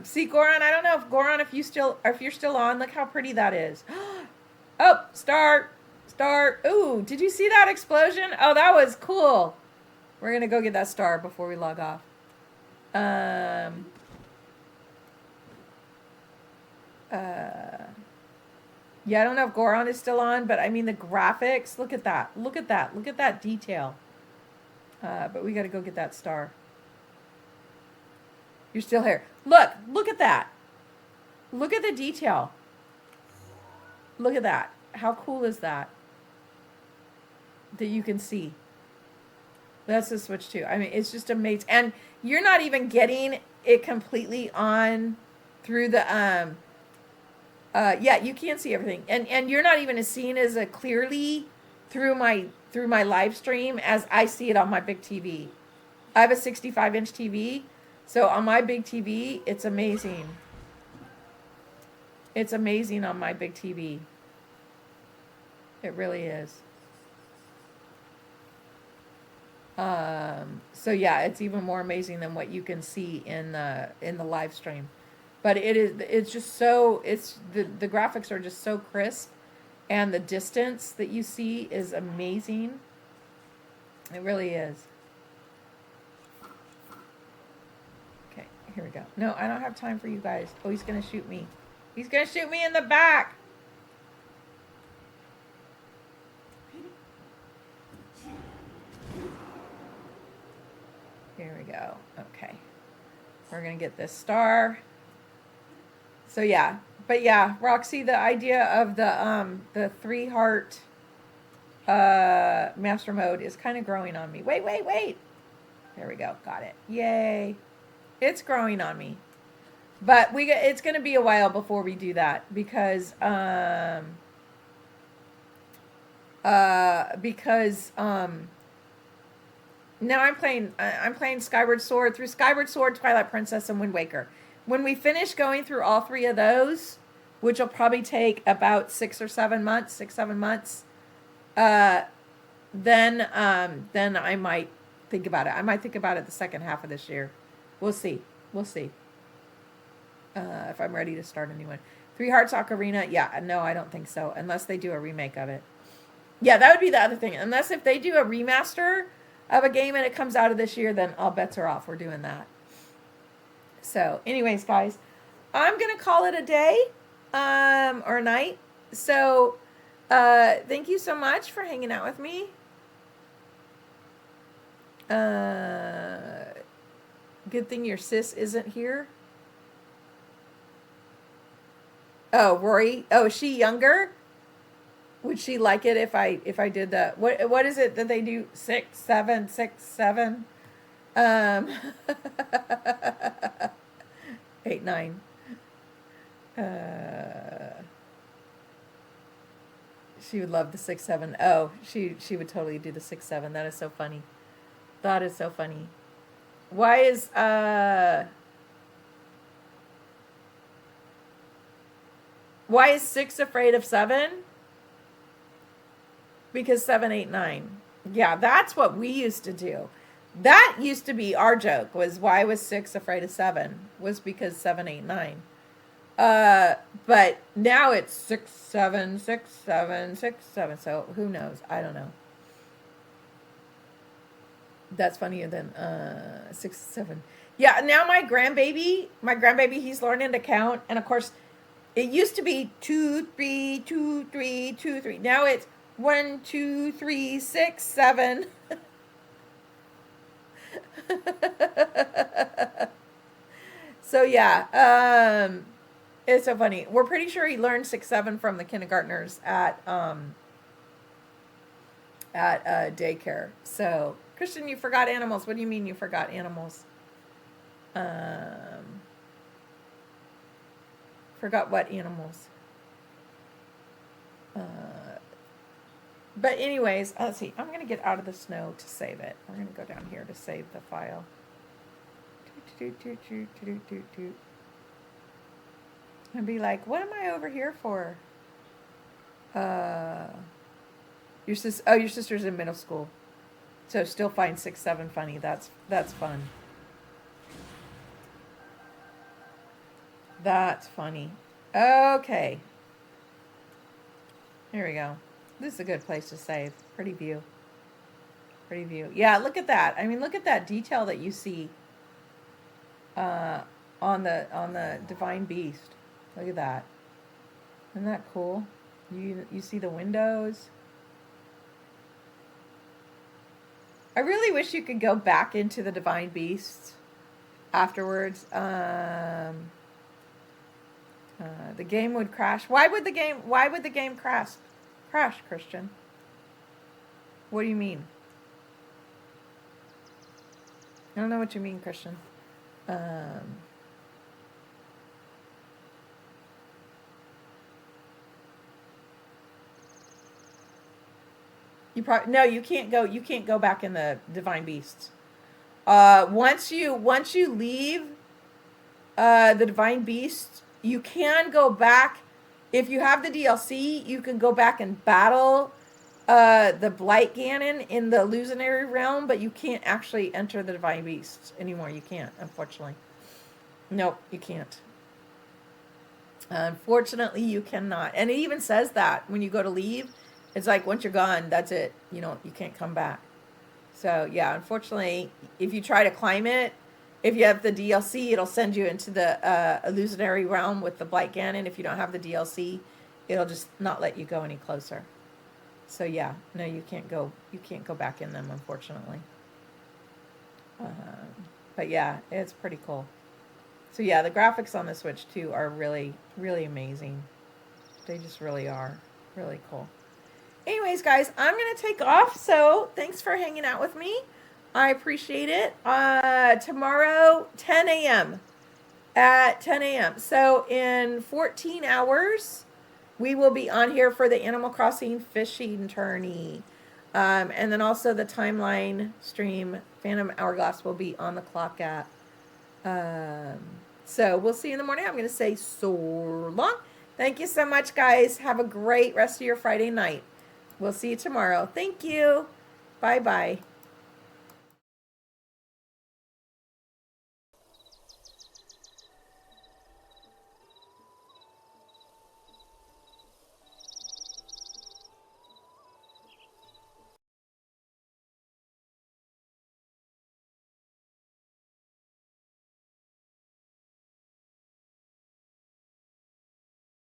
See, Goron, I don't know if Goron, if you're still on, look how pretty that is. Oh, star. Ooh, did you see that explosion? Oh, that was cool. We're going to go get that star before we log off. Yeah, I don't know if Goron is still on, but I mean the graphics, look at that. Look at that detail. But we got to go get that star. You're still here. Look at that. Look at the detail. Look at that. How cool is that? That you can see. That's the Switch 2. I mean, it's just amazing. And you're not even getting it completely on through the yeah, you can see everything. And you're not even seeing as clearly through my live stream as I see it on my big TV. I have a 65-inch TV, so on my big TV, it's amazing. It's amazing on my big TV. It really is. So yeah, it's even more amazing than what you can see in the live stream. But it's just so the graphics are just so crisp, and the distance that you see is amazing. It really is. Okay, here we go. No, I don't have time for you guys. Oh, he's gonna shoot me. He's gonna shoot me in the back. Here we go. Okay. We're going to get this star. So yeah. But yeah, Roxy, the idea of the 3-heart master mode is kind of growing on me. Wait. There we go. Got it. Yay. It's growing on me. But it's going to be a while before we do that because now I'm playing Skyward Sword, Twilight Princess, and Wind Waker. When we finish going through all 3 of those, which will probably take about 6 or 7 months, then I might think about it. I might think about it the second half of this year. We'll see. If I'm ready to start a new one. 3 Hearts Ocarina, yeah, no, I don't think so, unless they do a remake of it. Yeah, that would be the other thing. Unless if they do a remaster of a game and it comes out of this year, then all bets are off. We're doing that. So, anyways, guys, I'm going to call it a day or a night. So, thank you so much for hanging out with me. Good thing your sis isn't here. Oh, Rory. Oh, is she younger? Would she like it if I did that? What is it that they do? 6, 7, 6, 7? 8, 9. She would love the 6, 7. Oh, she would totally do the 6, 7. That is so funny. Why is Why is 6 afraid of 7? Because 7, 8, 9. Yeah, that's what we used to do. That used to be our joke, was why was 6 afraid of 7? Was because 7, 8, 9. But now it's 6, 7, 6, 7, 6, 7. So who knows? I don't know. That's funnier than 6, 7. Yeah, now my grandbaby, he's learning to count. And of course, it used to be 2, 3, 2, 3, 2, 3. Now it's 1, 2, 3, 6, 7. So yeah, it's so funny. We're pretty sure he learned 6, 7 from the kindergartners at daycare. So, Christian, you forgot animals. What do you mean you forgot animals? Forgot what animals? But anyways, let's see. I'm going to get out of the snow to save it. We're going to go down here to save the file. And be like, what am I over here for? Your sister's in middle school. So still find 6, 7 funny. That's fun. That's funny. Okay. Here we go. This is a good place to save. Pretty view. Yeah, look at that. I mean, look at that detail that you see on the Divine Beast. Look at that. Isn't that cool? You see the windows. I really wish you could go back into the Divine Beast afterwards. The game would crash. Why would the game crash? Crash, Christian. What do you mean? I don't know what you mean, Christian. You can't go. You can't go back in the divine beasts. Once you leave the divine beast, you can go back. If you have the DLC, you can go back and battle the Blight Ganon in the illusionary realm, but you can't actually enter the divine beasts anymore. You can't, unfortunately. Nope, you can't. Unfortunately, you cannot. And it even says that when you go to leave, it's like once you're gone, that's it. You can't come back. So yeah, unfortunately, if you try to climb it, if you have the DLC, it'll send you into the illusionary realm with the Blight Ganon. If you don't have the DLC, it'll just not let you go any closer. So yeah, no, you can't go back in them, unfortunately. But yeah, it's pretty cool. So yeah, the graphics on the Switch too are really, really amazing. They just really are really cool. Anyways, guys, I'm going to take off. So thanks for hanging out with me. I appreciate it. Tomorrow, 10 a.m. At 10 a.m. So in 14 hours, we will be on here for the Animal Crossing fishing tourney. And then also the timeline stream, Phantom Hourglass, will be on the clock at. So we'll see you in the morning. I'm going to say so long. Thank you so much, guys. Have a great rest of your Friday night. We'll see you tomorrow. Thank you. Bye-bye.